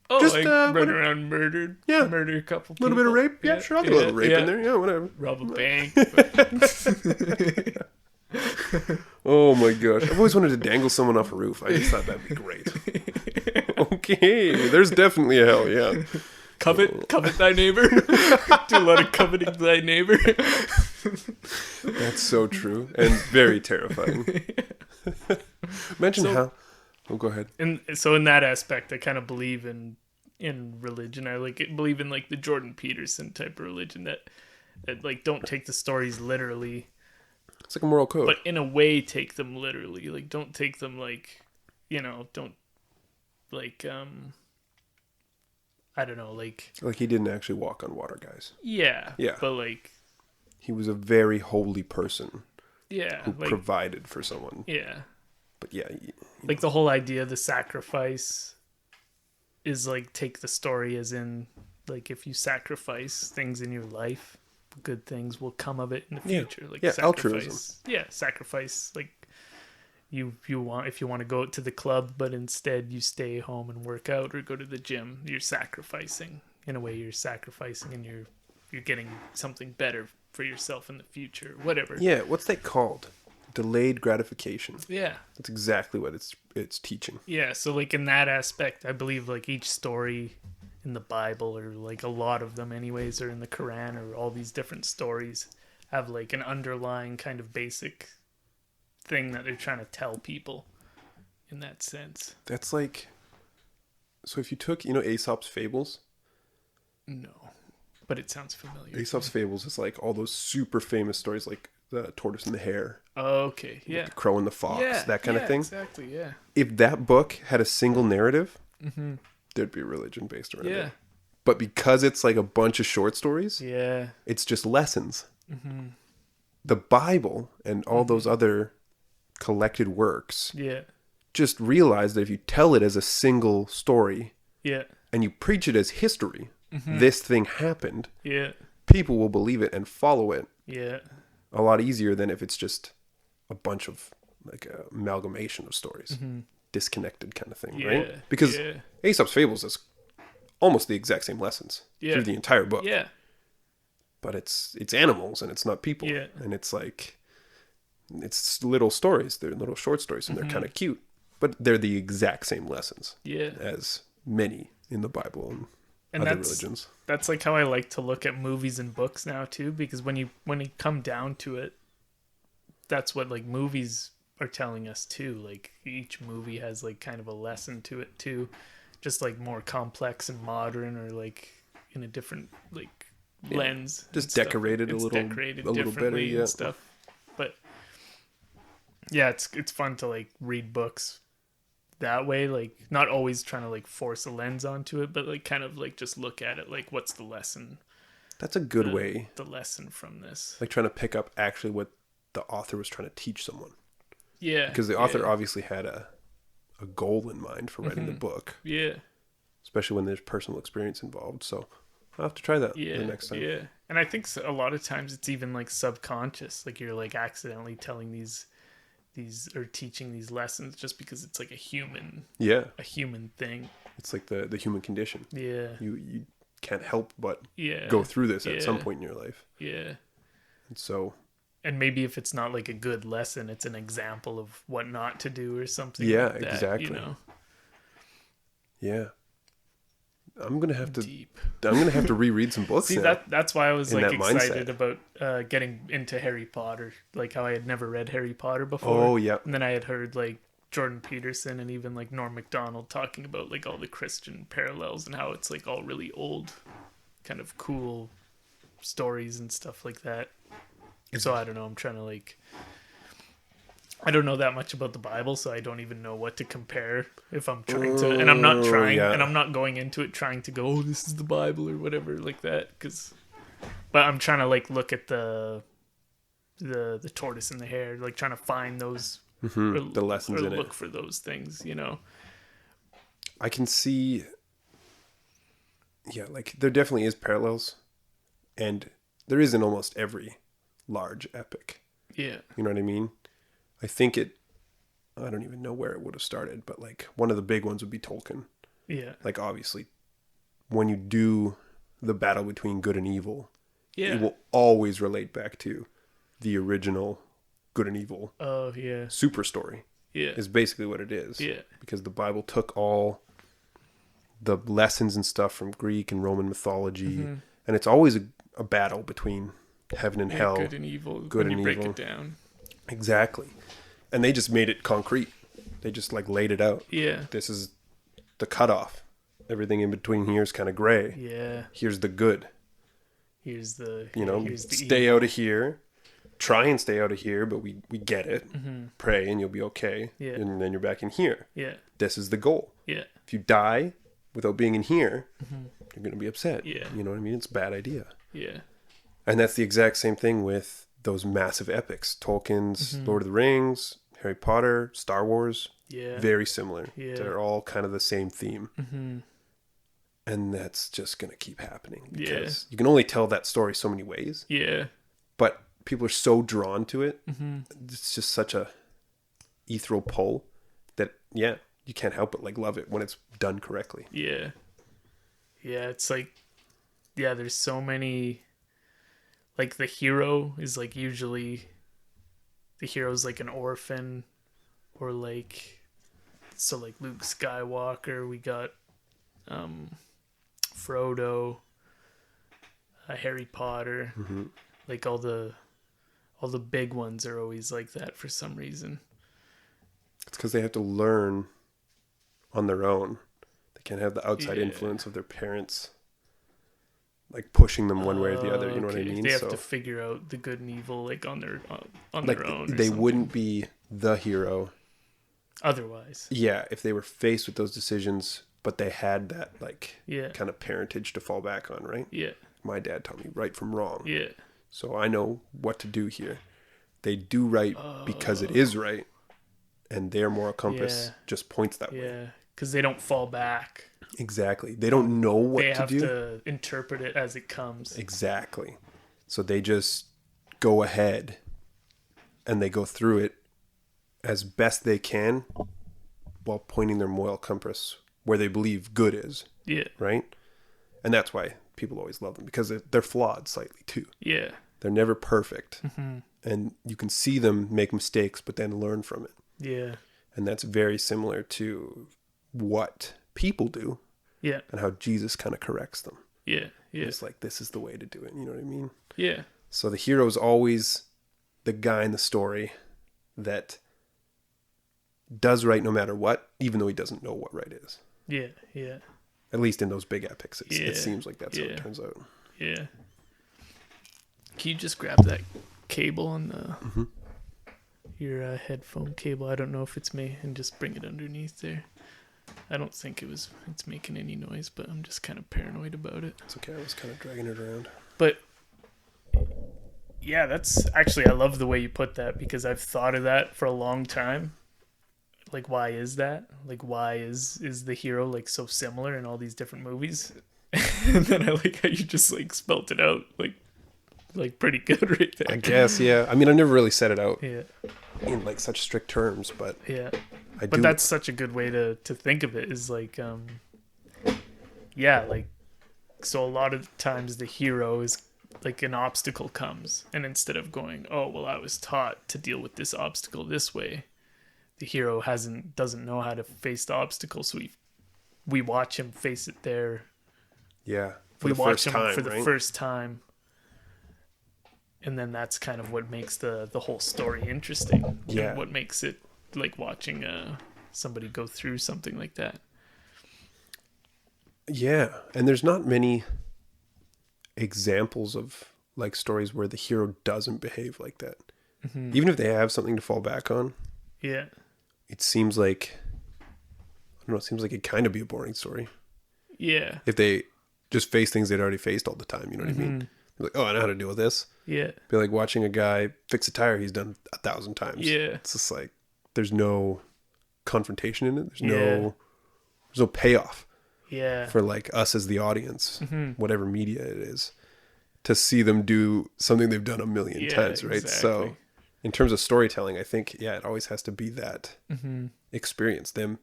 Oh, just like run around murder a couple people. A little bit of rape? Yeah, sure, I'll do a little rape in there. Yeah, whatever. Rob a bank. Oh my gosh. I've always wanted to dangle someone off a roof. I just thought that'd be great. Okay, there's definitely a hell, yeah. Covet thy neighbor. Do a lot of coveting thy neighbor. That's so true and very terrifying. Imagine how... Oh, go ahead. And so in that aspect, I kind of believe in religion. I believe in like the Jordan Peterson type of religion that like don't take the stories literally. It's like a moral code. But in a way take them literally. Like don't take them like, don't like I don't know, like he didn't actually walk on water, guys. Yeah. But like he was a very holy person. Yeah. Who provided for someone. Yeah. But yeah, like the whole idea of the sacrifice is like take the story as in like if you sacrifice things in your life, good things will come of it in the future. Like sacrifice. Altruism. Yeah, sacrifice. Like if you want to go out to the club, but instead you stay home and work out or go to the gym, you're sacrificing. In a way, you're sacrificing, and you're getting something better for yourself in the future. Whatever. Yeah, what's that called? Delayed gratification. Yeah. That's exactly what it's teaching. Yeah, so like in that aspect, I believe like each story in the Bible, or like a lot of them anyways, or in the Quran, or all these different stories have like an underlying kind of basic thing that they're trying to tell people in that sense. That's like, so if you took, Aesop's Fables? No, but it sounds familiar. Aesop's Fables is like all those super famous stories like the tortoise and the hare. Oh, okay, yeah. The crow and the fox, that kind of thing. Exactly, yeah. If that book had a single narrative, there'd be a religion based around it. But because it's like a bunch of short stories, it's just lessons. Mm-hmm. The Bible and all those other collected works just realize that if you tell it as a single story and you preach it as history, this thing happened, people will believe it and follow it a lot easier than if it's just a bunch of like a amalgamation of stories, disconnected kind of thing, right? Because Aesop's Fables is almost the exact same lessons through the entire book. Yeah. But it's animals and it's not people. Yeah. And it's like, it's little stories. They're little short stories and they're kind of cute. But they're the exact same lessons as many in the Bible and other religions. That's like how I like to look at movies and books now too, because when you come down to it, that's what like movies are telling us too. Like each movie has like kind of a lesson to it too, just like more complex and modern, or like in a different like lens. Just decorated a little better, and stuff. But yeah, it's fun to like read books that way, like not always trying to like force a lens onto it, but like kind of like just look at it like, what's the lesson? That's a good way. The lesson from this, like trying to pick up actually what the author was trying to teach someone. Yeah, because the author obviously had a goal in mind for writing the book. Yeah, especially when there's personal experience involved. So I'll have to try that the next time. Yeah, and I think a lot of times it's even like subconscious, like you're like accidentally telling these or teaching these lessons just because it's like a human thing. It's like the human condition. Yeah, you can't help but go through this at some point in your life. Yeah, and so, and maybe if it's not like a good lesson, it's an example of what not to do or something. Yeah, like that, exactly. You know? Yeah. I'm gonna have to reread some books. See, that's why I was like excited mindset. about getting into Harry Potter. Like how I had never read Harry Potter before. Oh yeah. And then I had heard like Jordan Peterson and even like Norm Macdonald talking about like all the Christian parallels and how it's like all really old, kind of cool stories and stuff like that. So I don't know. I'm trying to like. I don't know that much about the Bible, so I don't even know what to compare if I'm trying to, and I'm not trying, and I'm not going into it trying to go, oh, this is the Bible or whatever like that, but I'm trying to like look at the tortoise and the hare, like trying to find those the lessons in it, look for those things, you know. I can see, like there definitely is parallels, and there is in almost every large epic. Yeah, you know what I mean. I think I don't even know where it would have started, but like one of the big ones would be Tolkien. Yeah. Like obviously when you do the battle between good and evil, it will always relate back to the original good and evil. Oh, yeah. Super story. Yeah. Is basically what it is. Yeah. Because the Bible took all the lessons and stuff from Greek and Roman mythology, and it's always a battle between heaven and hell. Good and evil. Good and evil. Break it down. Exactly. And they just made it concrete. They just like laid it out. Yeah. This is the cutoff. Everything in between here is kind of gray. Yeah. Here's the good. Here's the stay evil. Out of here. Try and stay out of here, but we get it. Pray and you'll be okay. Yeah. And then you're back in here. Yeah. This is the goal. Yeah. If you die without being in here, you're going to be upset. Yeah. You know what I mean? It's a bad idea. Yeah. And that's the exact same thing with those massive epics. Tolkien's Lord of the Rings, Harry Potter, Star Wars. Yeah. Very similar. Yeah. They're all kind of the same theme. And that's just going to keep happening. Because you can only tell that story so many ways. Yeah. But people are so drawn to it. It's just such a ethereal pull that, you can't help but like love it when it's done correctly. Yeah. Yeah, it's like, there's so many... Like the hero is like usually the hero's like an orphan, or like like Luke Skywalker, we got Frodo, Harry Potter, like all the big ones are always like that for some reason. It's because they have to learn on their own. They can't have the outside influence of their parents like pushing them one way or the other, you know what I mean? They have to figure out the good and evil like on their own. They wouldn't be the hero otherwise. Yeah, if they were faced with those decisions, but they had that like kind of parentage to fall back on, right? Yeah. My dad taught me right from wrong. Yeah. So I know what to do here. They do right because it is right, and their moral compass just points that way. Yeah, because they don't fall back. Exactly. They don't know what to do. They have to interpret it as it comes. Exactly. So they just go ahead and they go through it as best they can while pointing their moral compass where they believe good is. Yeah. Right? And that's why people always love them, because they're flawed slightly too. Yeah. They're never perfect. And you can see them make mistakes, but then learn from it. Yeah. And that's very similar to what people do. Yeah. And how Jesus kind of corrects them. Yeah. Yeah. It's like, this is the way to do it. You know what I mean? Yeah. So the hero is always the guy in the story that does right no matter what, even though he doesn't know what right is. Yeah. Yeah. At least in those big epics, it seems like that's how it turns out. Yeah. Can you just grab that cable on the your headphone cable? I don't know if it's me, and just bring it underneath there. I don't think it's making any noise, but I'm just kind of paranoid about it. It's okay. I was kind of dragging it around. But yeah, that's actually, I love the way you put that, because I've thought of that for a long time. Like, why is that? Like, why is the hero like so similar in all these different movies? And then I like how you just like spelt it out like pretty good right there. I guess, yeah. I mean, I never really set it out Yeah. in like such strict terms, but Yeah. I But do. that's such a good way to think of it, is like, yeah, like, so a lot of times the hero is like, an obstacle comes, and instead of going, oh, well, I was taught to deal with this obstacle this way, the hero doesn't know how to face the obstacle, so we watch him face it there. Yeah. We watch him for right? the first time. And then that's kind of what makes the whole story interesting. Yeah. And what makes it like watching somebody go through something like that. Yeah. And there's not many examples of like stories where the hero doesn't behave like that. Even if they have something to fall back on. Yeah. It seems like, I don't know, it seems like it kind of be a boring story. Yeah. If they just face things they'd already faced all the time, you know what I mean? They're like, oh, I know how to deal with this. Yeah. Be like watching a guy fix a tire he's done 1,000 times. Yeah. It's just like, there's no confrontation in it. There's no payoff Yeah. for like us as the audience, whatever media it is, to see them do something they've done a million times, right? Exactly. So in terms of storytelling, I think, yeah, it always has to be that experience, them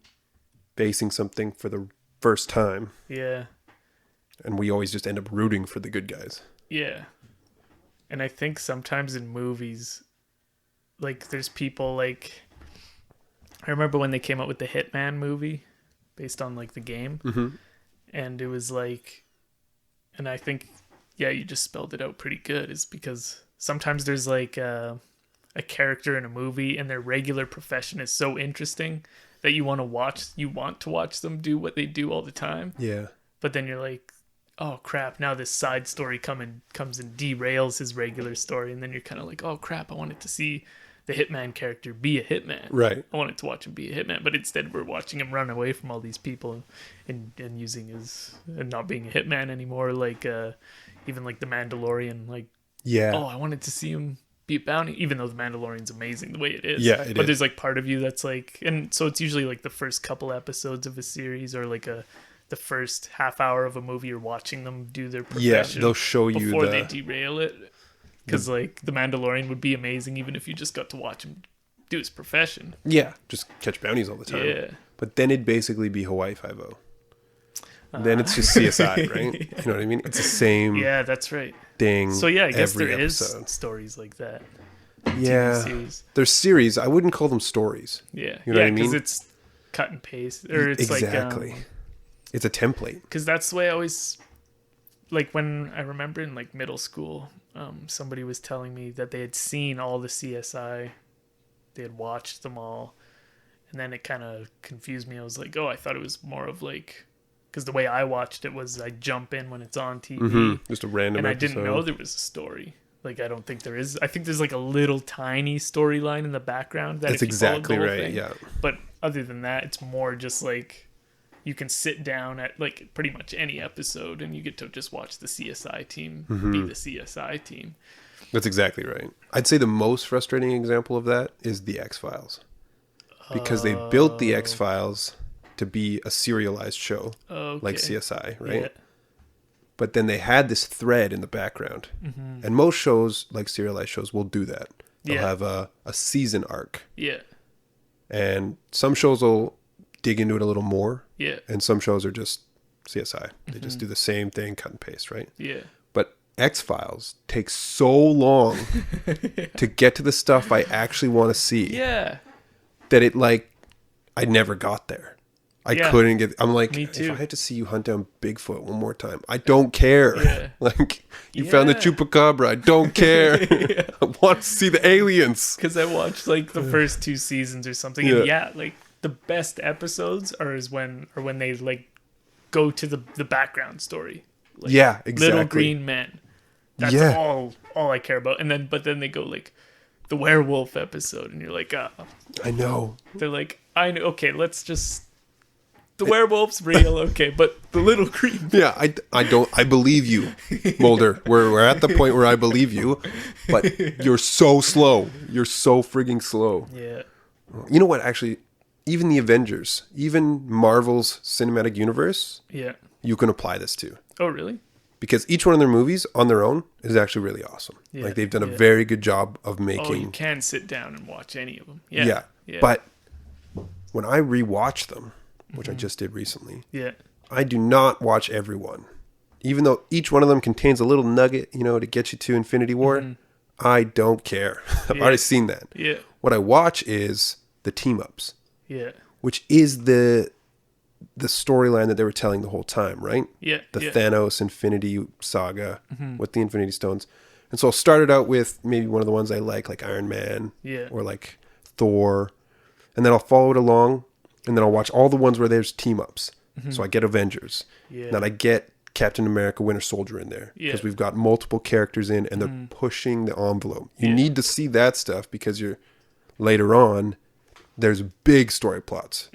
facing something for the first time. Yeah. And we always just end up rooting for the good guys. Yeah. And I think sometimes in movies, like, there's people like, I remember when they came out with the Hitman movie based on like the game, and it was like, and I think, yeah, you just spelled it out pretty good, is because sometimes there's like a character in a movie and their regular profession is so interesting that you want to watch them do what they do all the time. Yeah. But then you're like, oh crap, now this side story comes and derails his regular story, and then you're kind of like, oh crap, I wanted to see the hitman character be a hitman. Right. I wanted to watch him be a hitman, but instead we're watching him run away from all these people and using his, and not being a hitman anymore, like even like the Mandalorian, like, Yeah. oh, I wanted to see him be a bounty, even though the Mandalorian's amazing the way it is. Yeah, it but is. there's like part of you that's like, and so it's usually like the first couple episodes of a series, or like the first half hour of a movie, you're watching them do their profession. Yeah, they'll show you before they derail it. Because like the Mandalorian would be amazing even if you just got to watch him do his profession. Yeah, just catch bounties all the time. Yeah. But then it'd basically be Hawaii Five-0. Then it's just CSI, right? You know what I mean? It's the same Yeah, that's right. thing. So yeah, I guess there every is episode. stories like that. Yeah. TV series. There's series. I wouldn't call them stories. Yeah. You know what I because mean? it's cut and paste. Or it's Exactly. like It's a template. because that's the way I always, like, when I remember in like middle school, somebody was telling me that they had seen all the CSI, they had watched them all, and then it kind of confused me. I was like, oh, I thought it was more of like, because the way I watched it was I jump in when it's on TV, Just a random and I episode. didn't know there was a story. Like, I don't think there is. I think there's like a little tiny storyline in the background. That's if you followed the exactly whole right, thing. yeah. But other than that, it's more just like you can sit down at like pretty much any episode and you get to just watch the CSI team be the CSI team. That's exactly right. I'd say the most frustrating example of that is the X-Files. Because they built the X-Files to be a serialized show, Okay. like CSI, right? Yeah. But then they had this thread in the background. And most shows, like serialized shows, will do that. They'll Yeah. have a season arc. Yeah. And some shows will dig into it a little more. Yeah. And some shows are just CSI. They just do the same thing, cut and paste, right? Yeah. But X-Files takes so long to get to the stuff I actually want to see. Yeah. That it like, I never got there. I couldn't get, I'm like, if I had to see you hunt down Bigfoot one more time, I don't care. Yeah. Like, you found the chupacabra, I don't care. I want to see the aliens. Because I watched like the first 2 seasons or something. And like the best episodes are when they like go to the background story. Like, yeah, exactly. Little green men. That's all I care about. And then they go like the werewolf episode, and you're like, I know. They're like, I know. Okay, let's just. The werewolf's real, okay, but the little green. Yeah, I believe you, Mulder. We're at the point where I believe you, but you're so slow. You're so frigging slow. Yeah. You know what? Actually, even the Avengers, even Marvel's cinematic universe, you can apply this to. Oh, really? Because each one of their movies on their own is actually really awesome. Yeah. Like they've done a very good job of making. Oh, you can sit down and watch any of them. Yeah. But when I rewatch them, which I just did recently, I do not watch every one. Even though each one of them contains a little nugget, to get you to Infinity War, I don't care. I've already seen that. Yeah. What I watch is the team-ups. Yeah. Which is the storyline that they were telling the whole time, right? Yeah. The Thanos Infinity Saga with the Infinity Stones. And so I'll start it out with maybe one of the ones I like Iron Man or like Thor. And then I'll follow it along. And then I'll watch all the ones where there's team-ups. So I get Avengers. Yeah. Then I get Captain America Winter Soldier in there. Because we've got multiple characters in and they're pushing the envelope. You need to see that stuff because later on, there's big story plots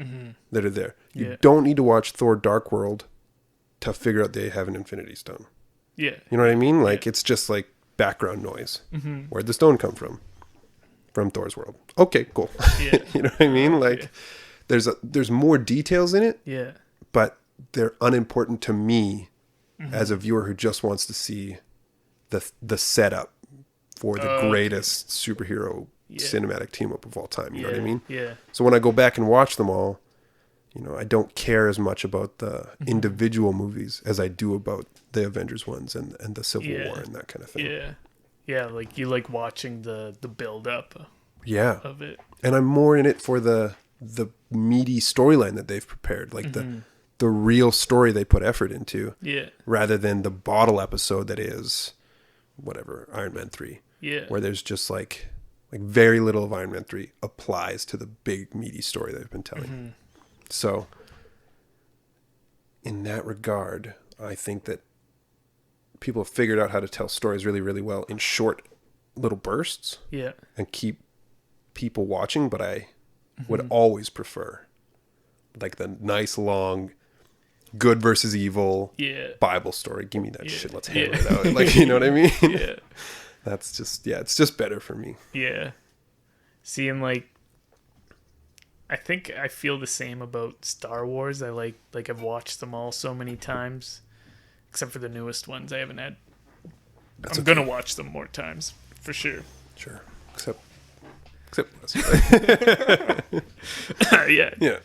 that are there. You don't need to watch Thor Dark World to figure out they have an Infinity Stone. Yeah. You know what I mean? Like, it's just like background noise. Where'd the stone come from? From Thor's world. Okay, cool. Yeah. You know what I mean? Like... There's more details in it, but they're unimportant to me as a viewer who just wants to see the setup for the greatest superhero cinematic team up of all time. You know what I mean? Yeah. So when I go back and watch them all, I don't care as much about the individual movies as I do about the Avengers ones and the Civil War and that kind of thing. Yeah. Yeah, like you like watching the build up of it. And I'm more in it for the meaty storyline that they've prepared, like the real story they put effort into, rather than the bottle episode that is whatever Iron Man 3, where there's just like very little of Iron Man 3 applies to the big meaty story they've been telling. So in that regard, I think that people have figured out how to tell stories really, really well in short little bursts, and keep people watching. But I would always prefer like the nice long good versus evil Bible story. Give me that shit. Let's hammer it out. Like, you know what I mean? That's just, it's just better for me. Yeah. See, and like, I think I feel the same about Star Wars. I like I've watched them all so many times, except for the newest ones. I haven't had. I'm gonna watch them more times for sure. Sure. Except yeah.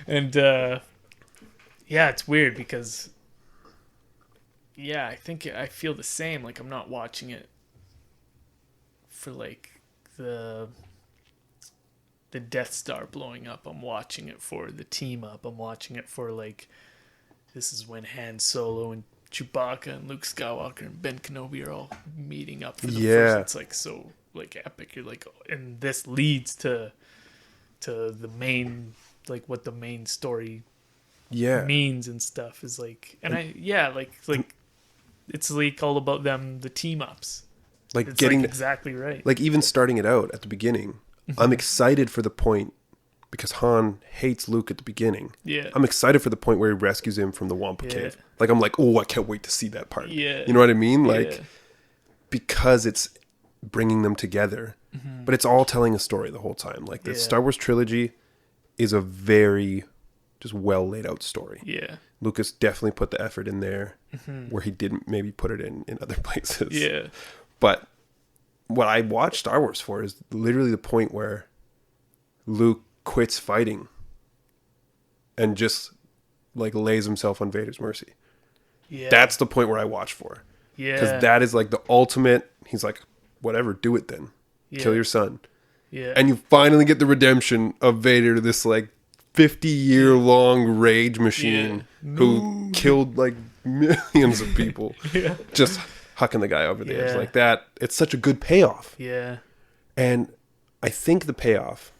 And it's weird because I think I feel the same. Like I'm not watching it for like the Death Star blowing up. I'm watching it for the team up. I'm watching it for like this is when Han Solo and Chewbacca and Luke Skywalker and Ben Kenobi are all meeting up for the first. It's like so like epic. You're like, and this leads to the main, like what the main story means and stuff is like, and it's like all about them, the team ups, like it's getting like exactly right. Like even starting it out at the beginning, I'm excited for the point because Han hates Luke at the beginning. Yeah, I'm excited for the point where he rescues him from the Wampa cave. Like I'm like, oh, I can't wait to see that part. Yeah, you know what I mean? Like because it's bringing them together, but it's all telling a story the whole time. Like the Star Wars trilogy is a very just well laid out story. Yeah, Lucas definitely put the effort in there where he didn't maybe put it in other places. Yeah, but what I watch Star Wars for is literally the point where Luke quits fighting and just like lays himself on Vader's mercy. Yeah. That's the point where I watch for. Yeah. Because that is like the ultimate. He's like, whatever, do it then. Yeah. Kill your son. Yeah. And you finally get the redemption of Vader, this like 50-year-long rage machine who killed like millions of people. Yeah. Just hucking the guy over the edge Yeah. like that. It's such a good payoff. Yeah. And I think the payoff,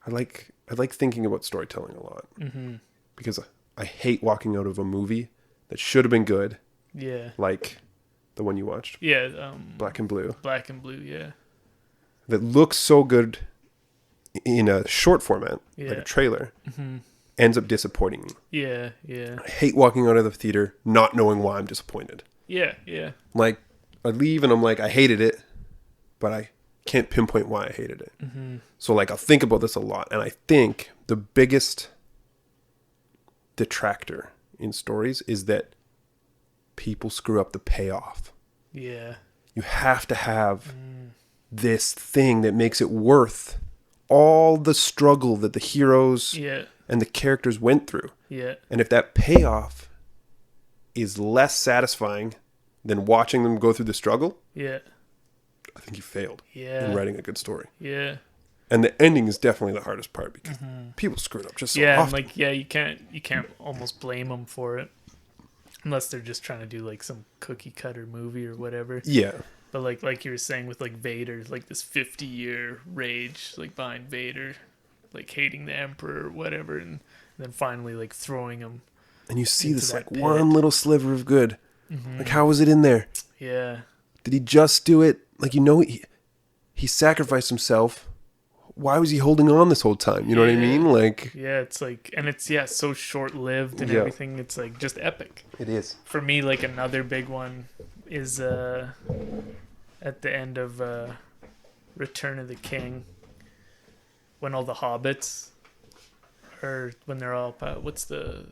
I like thinking about storytelling a lot. Mm-hmm. Because I hate walking out of a movie that should have been good, Yeah. like the one you watched, Yeah. Black and Blue, Black and Blue. Yeah. that looks so good in a short format, like Yeah. a trailer, Mm-hmm. ends up disappointing me. Yeah. Yeah. I hate walking out of the theater not knowing why I'm disappointed. Yeah. Yeah. Like, I leave and I'm like, I hated it, but I can't pinpoint why I hated it. Mm-hmm. So, like, I'll think about this a lot. And I think the biggest detractor in stories is that people screw up the payoff. Yeah. You have to have this thing that makes it worth all the struggle that the heroes Yeah. and the characters went through. Yeah. And if that payoff is less satisfying than watching them go through the struggle, Yeah. I think you failed Yeah. in writing a good story. Yeah. And the ending is definitely the hardest part because people screw it up just so Yeah, and often. like you can't almost blame them for it unless they're just trying to do like some cookie cutter movie or whatever. Yeah. But like you were saying with like Vader, like this 50-year rage like behind Vader, like hating the Emperor or whatever, and then finally like throwing him. And you see Into this that like one pit. little sliver of good. Like, how was it in there? Yeah. Did he just do it? Like, he sacrificed himself. Why was he holding on this whole time? You know what I Yeah. mean? Like, Yeah, it's like, and it's so short-lived and Yeah. everything. It's like just epic. it is. For me, like another big one is at the end of Return of the King, when all the hobbits are when they're all what's the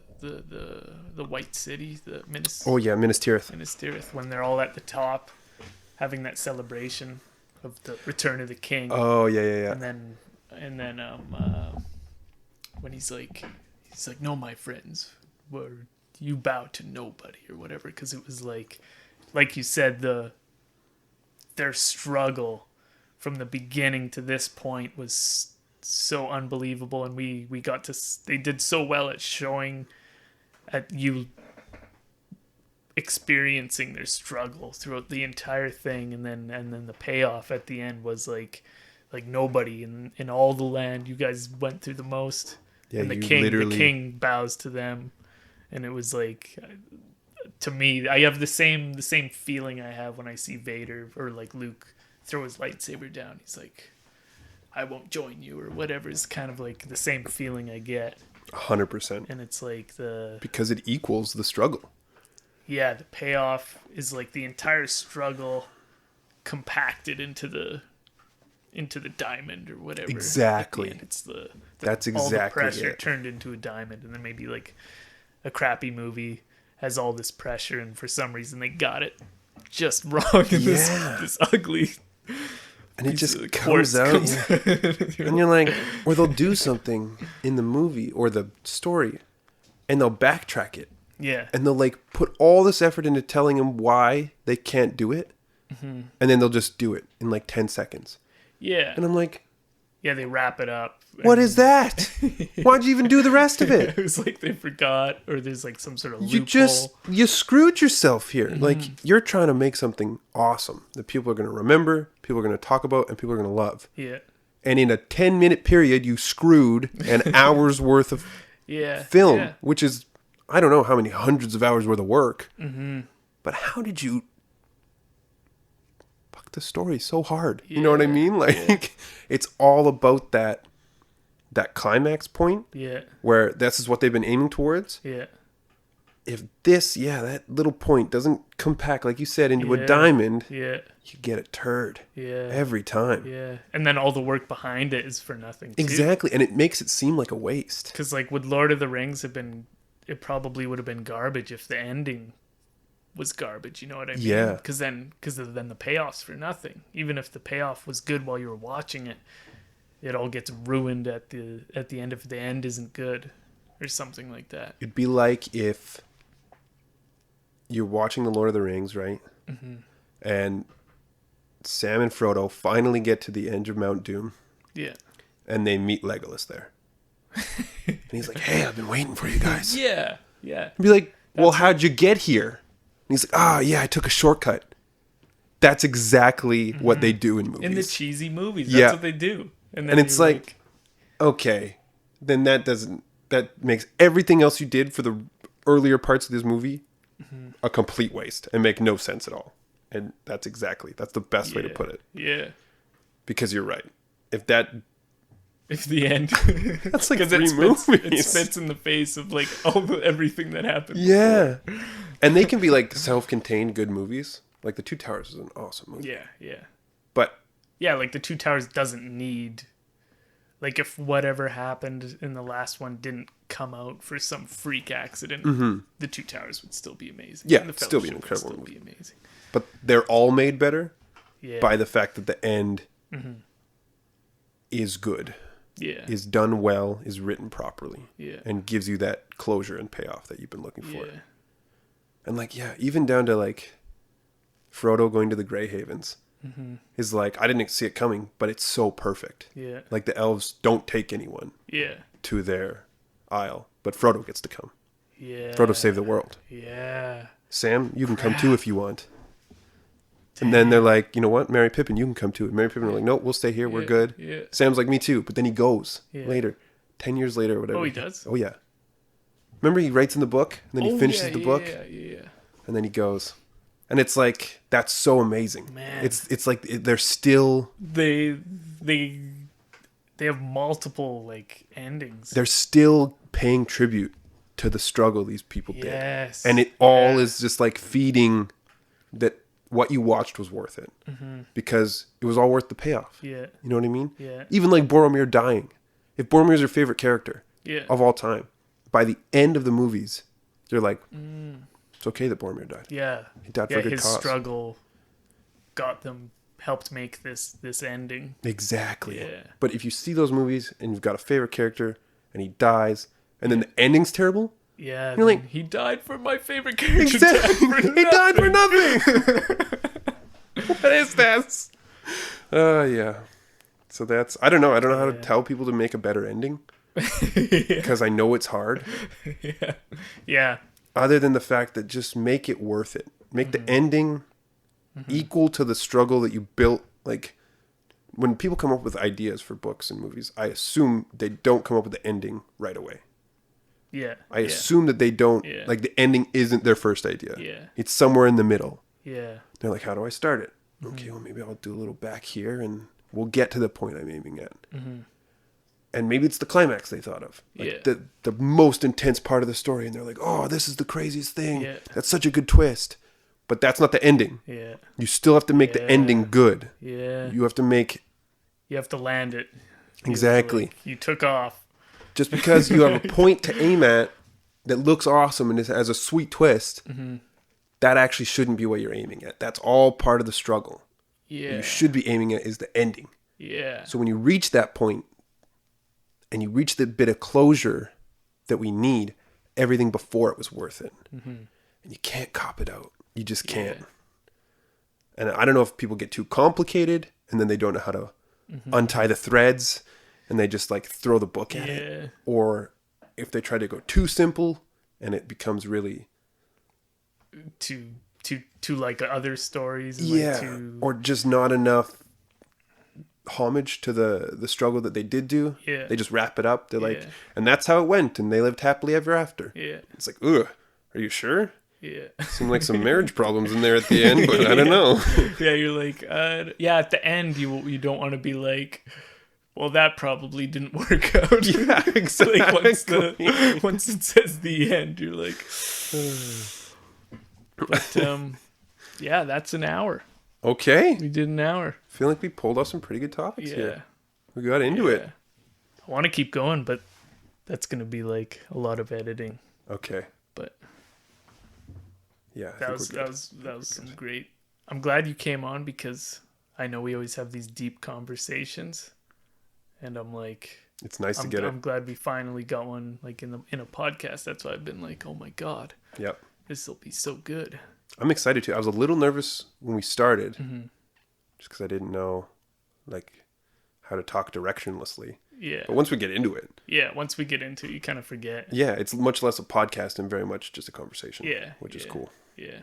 White City, the Oh yeah, Minas Tirith. Minas Tirith, when they're all at the top having that celebration of the Return of the King. Oh yeah. And then when he's like no, my friends, you bow to nobody or whatever, because it was like you said, their struggle from the beginning to this point was so unbelievable, and they did so well at showing at you experiencing their struggle throughout the entire thing, and then the payoff at the end was like nobody in all the land, you guys went through the most. Yeah, And the you king bows to them, and it was like, to me, I have the same feeling I have when I see Vader or like Luke throw his lightsaber down. He's like, I won't join you or whatever. Is kind of like the same feeling I get. 100%. And it's like Because it equals the struggle. the payoff is like the entire struggle compacted into the diamond or whatever. Exactly. And it's That's all the exactly pressure it. turned into a diamond, and then maybe like a crappy movie has all this pressure, and for some reason they got it just wrong in Yeah. this ugly. And it piece just of comes quartz out. comes- And you're like, or they'll do something in the movie or the story and they'll backtrack it. yeah, And they'll like put all this effort into telling them why they can't do it. And then they'll just do it in like 10 seconds. yeah, And I'm like, yeah. They wrap it up. what is that? Why'd you even do the rest of it? It was like they forgot, or there's like some sort of loophole. You screwed yourself here. Like, you're trying to make something awesome that people are going to remember, people are going to talk about, and people are going to love. Yeah, And in a 10-minute period, you screwed an hour's worth of yeah, film, yeah. which is, I don't know how many hundreds of hours worth of work. But how did you fuck the story so hard? You know what I mean? Like, it's all about that climax point Yeah, where this is what they've been aiming towards. yeah, If that little point doesn't compact, like you said, into a Yeah. diamond, yeah, you get a turd yeah, every time. yeah. And then all the work behind it is for nothing. Too. Exactly. And it makes it seem like a waste. Because like would Lord of the Rings it probably would have been garbage if the ending was garbage. You know what I mean? Yeah. Because then the payoff's for nothing. Even if the payoff was good while you were watching it, it all gets ruined at the end if the end isn't good, or something like that. It'd be like if you're watching The Lord of the Rings, right? Mm-hmm. And Sam and Frodo finally get to the edge of Mount Doom. Yeah. And they meet Legolas there. And he's like, hey, I've been waiting for you guys. Yeah. Yeah. I'd be like, well, how'd you get here? And he's like, yeah, I took a shortcut. That's exactly what they do in movies. In the cheesy movies, that's what they do. And it's like, okay, then that makes everything else you did for the earlier parts of this movie a complete waste and make no sense at all. And that's the best way to put it. Yeah. Because you're right. If the end, that's like 3 movies. It spits in the face of like everything that happened. Yeah. And they can be like self-contained good movies. Like The Two Towers is an awesome movie. Yeah, yeah. But yeah, like The Two Towers doesn't need, like, if whatever happened in the last one didn't come out for some freak accident, The Two Towers would still be amazing. Yeah, and it'd still be an incredible would movie. Be amazing. But they're all made better Yeah. by the fact that the end is good. Yeah. Is done well, is written properly. Yeah. And gives you that closure and payoff that you've been looking for. Yeah. And like, yeah, even down to like Frodo going to the Grey Havens is like, I didn't see it coming, but it's so perfect. Yeah. Like the elves don't take anyone to their isle, but Frodo gets to come. Yeah. Frodo saved the world. Yeah. Sam, you can come too if you want. And then they're like, you know what, Merry Pippin, you can come too. And Merry Pippin are like, nope, we'll stay here, we're good. Yeah. Sam's like, me too. But then he goes later, 10 years later or whatever. Oh, he does? Oh, yeah. Remember he writes in the book, and then he finishes the book, Yeah. and then he goes. And it's like, that's so amazing. Man. It's like they're still... They have multiple, like, endings. They're still paying tribute to the struggle these people did. Yes. And it all is just like feeding that what you watched was worth it. Because it was all worth the payoff. Yeah. You know what I mean? Yeah. Even like Boromir dying. If Boromir's your favorite character of all time, by the end of the movies, you're like, it's okay that Boromir died. Yeah. He died for a good his cause. struggle helped make this ending. Exactly. Yeah. But if you see those movies and you've got a favorite character and he dies and then the ending's terrible, yeah, you're like, he died for my favorite character. exactly. He died for nothing. What is this? Yeah. So that's, I don't know how to tell people to make a better ending because I know it's hard. Yeah. Other than the fact that just make it worth it. Make the ending equal to the struggle that you built. Like when people come up with ideas for books and movies, I assume they don't come up with the ending right away. Yeah. I assume that they don't, like the ending isn't their first idea. Yeah. It's somewhere in the middle. Yeah. They're like, how do I start it? Okay, well maybe I'll do a little back here and we'll get to the point I'm aiming at. And maybe it's the climax they thought of. Like the most intense part of the story. And they're like, oh, this is the craziest thing. Yeah. That's such a good twist. But that's not the ending. Yeah. You still have to make the ending good. Yeah. You have to land it. Exactly. You took off. Just because you have a point to aim at that looks awesome and has a sweet twist, that actually shouldn't be what you're aiming at. That's all part of the struggle. Yeah. What you should be aiming at is the ending. Yeah. So when you reach that point and you reach the bit of closure that we need, everything before it was worth it. And you can't cop it out. You just can't. And I don't know if people get too complicated and then they don't know how to untie the threads and they just like throw the book at it. Or if they try to go too simple and it becomes really... Too like other stories. And or just not enough homage to the struggle that they did do. Yeah. They just wrap it up. They're like, and that's how it went. And they lived happily ever after. Yeah. It's like, ugh, are you sure? Yeah. Seemed like some marriage problems in there at the end, but I don't know. Yeah, you're like, at the end, you don't want to be like, well, that probably didn't work out. Yeah, exactly. Like once it says the end, you're like, but yeah, that's an hour. Okay. We did an hour. I feel like we pulled off some pretty good topics Yeah. here. We got into it. I want to keep going, but that's gonna be like a lot of editing. Okay. But yeah, that was some great. I'm glad you came on because I know we always have these deep conversations, and I'm like, It's nice to get it. I'm glad we finally got one like in a podcast. That's why I've been like, oh my god, Yep. this will be so good. I'm excited too. I was a little nervous when we started, Mm-hmm. just because I didn't know like how to talk directionlessly. Yeah. But once we get into it, Once we get into it, you kind of forget. yeah, it's much less a podcast and very much just a conversation. Yeah. Which is yeah, cool. Yeah.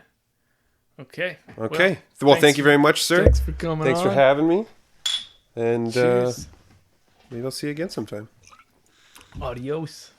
Okay. Okay. Well, thank you very much, sir. Thanks for coming Thanks on. for having me. And Cheers. maybe I'll see you again sometime. Adios.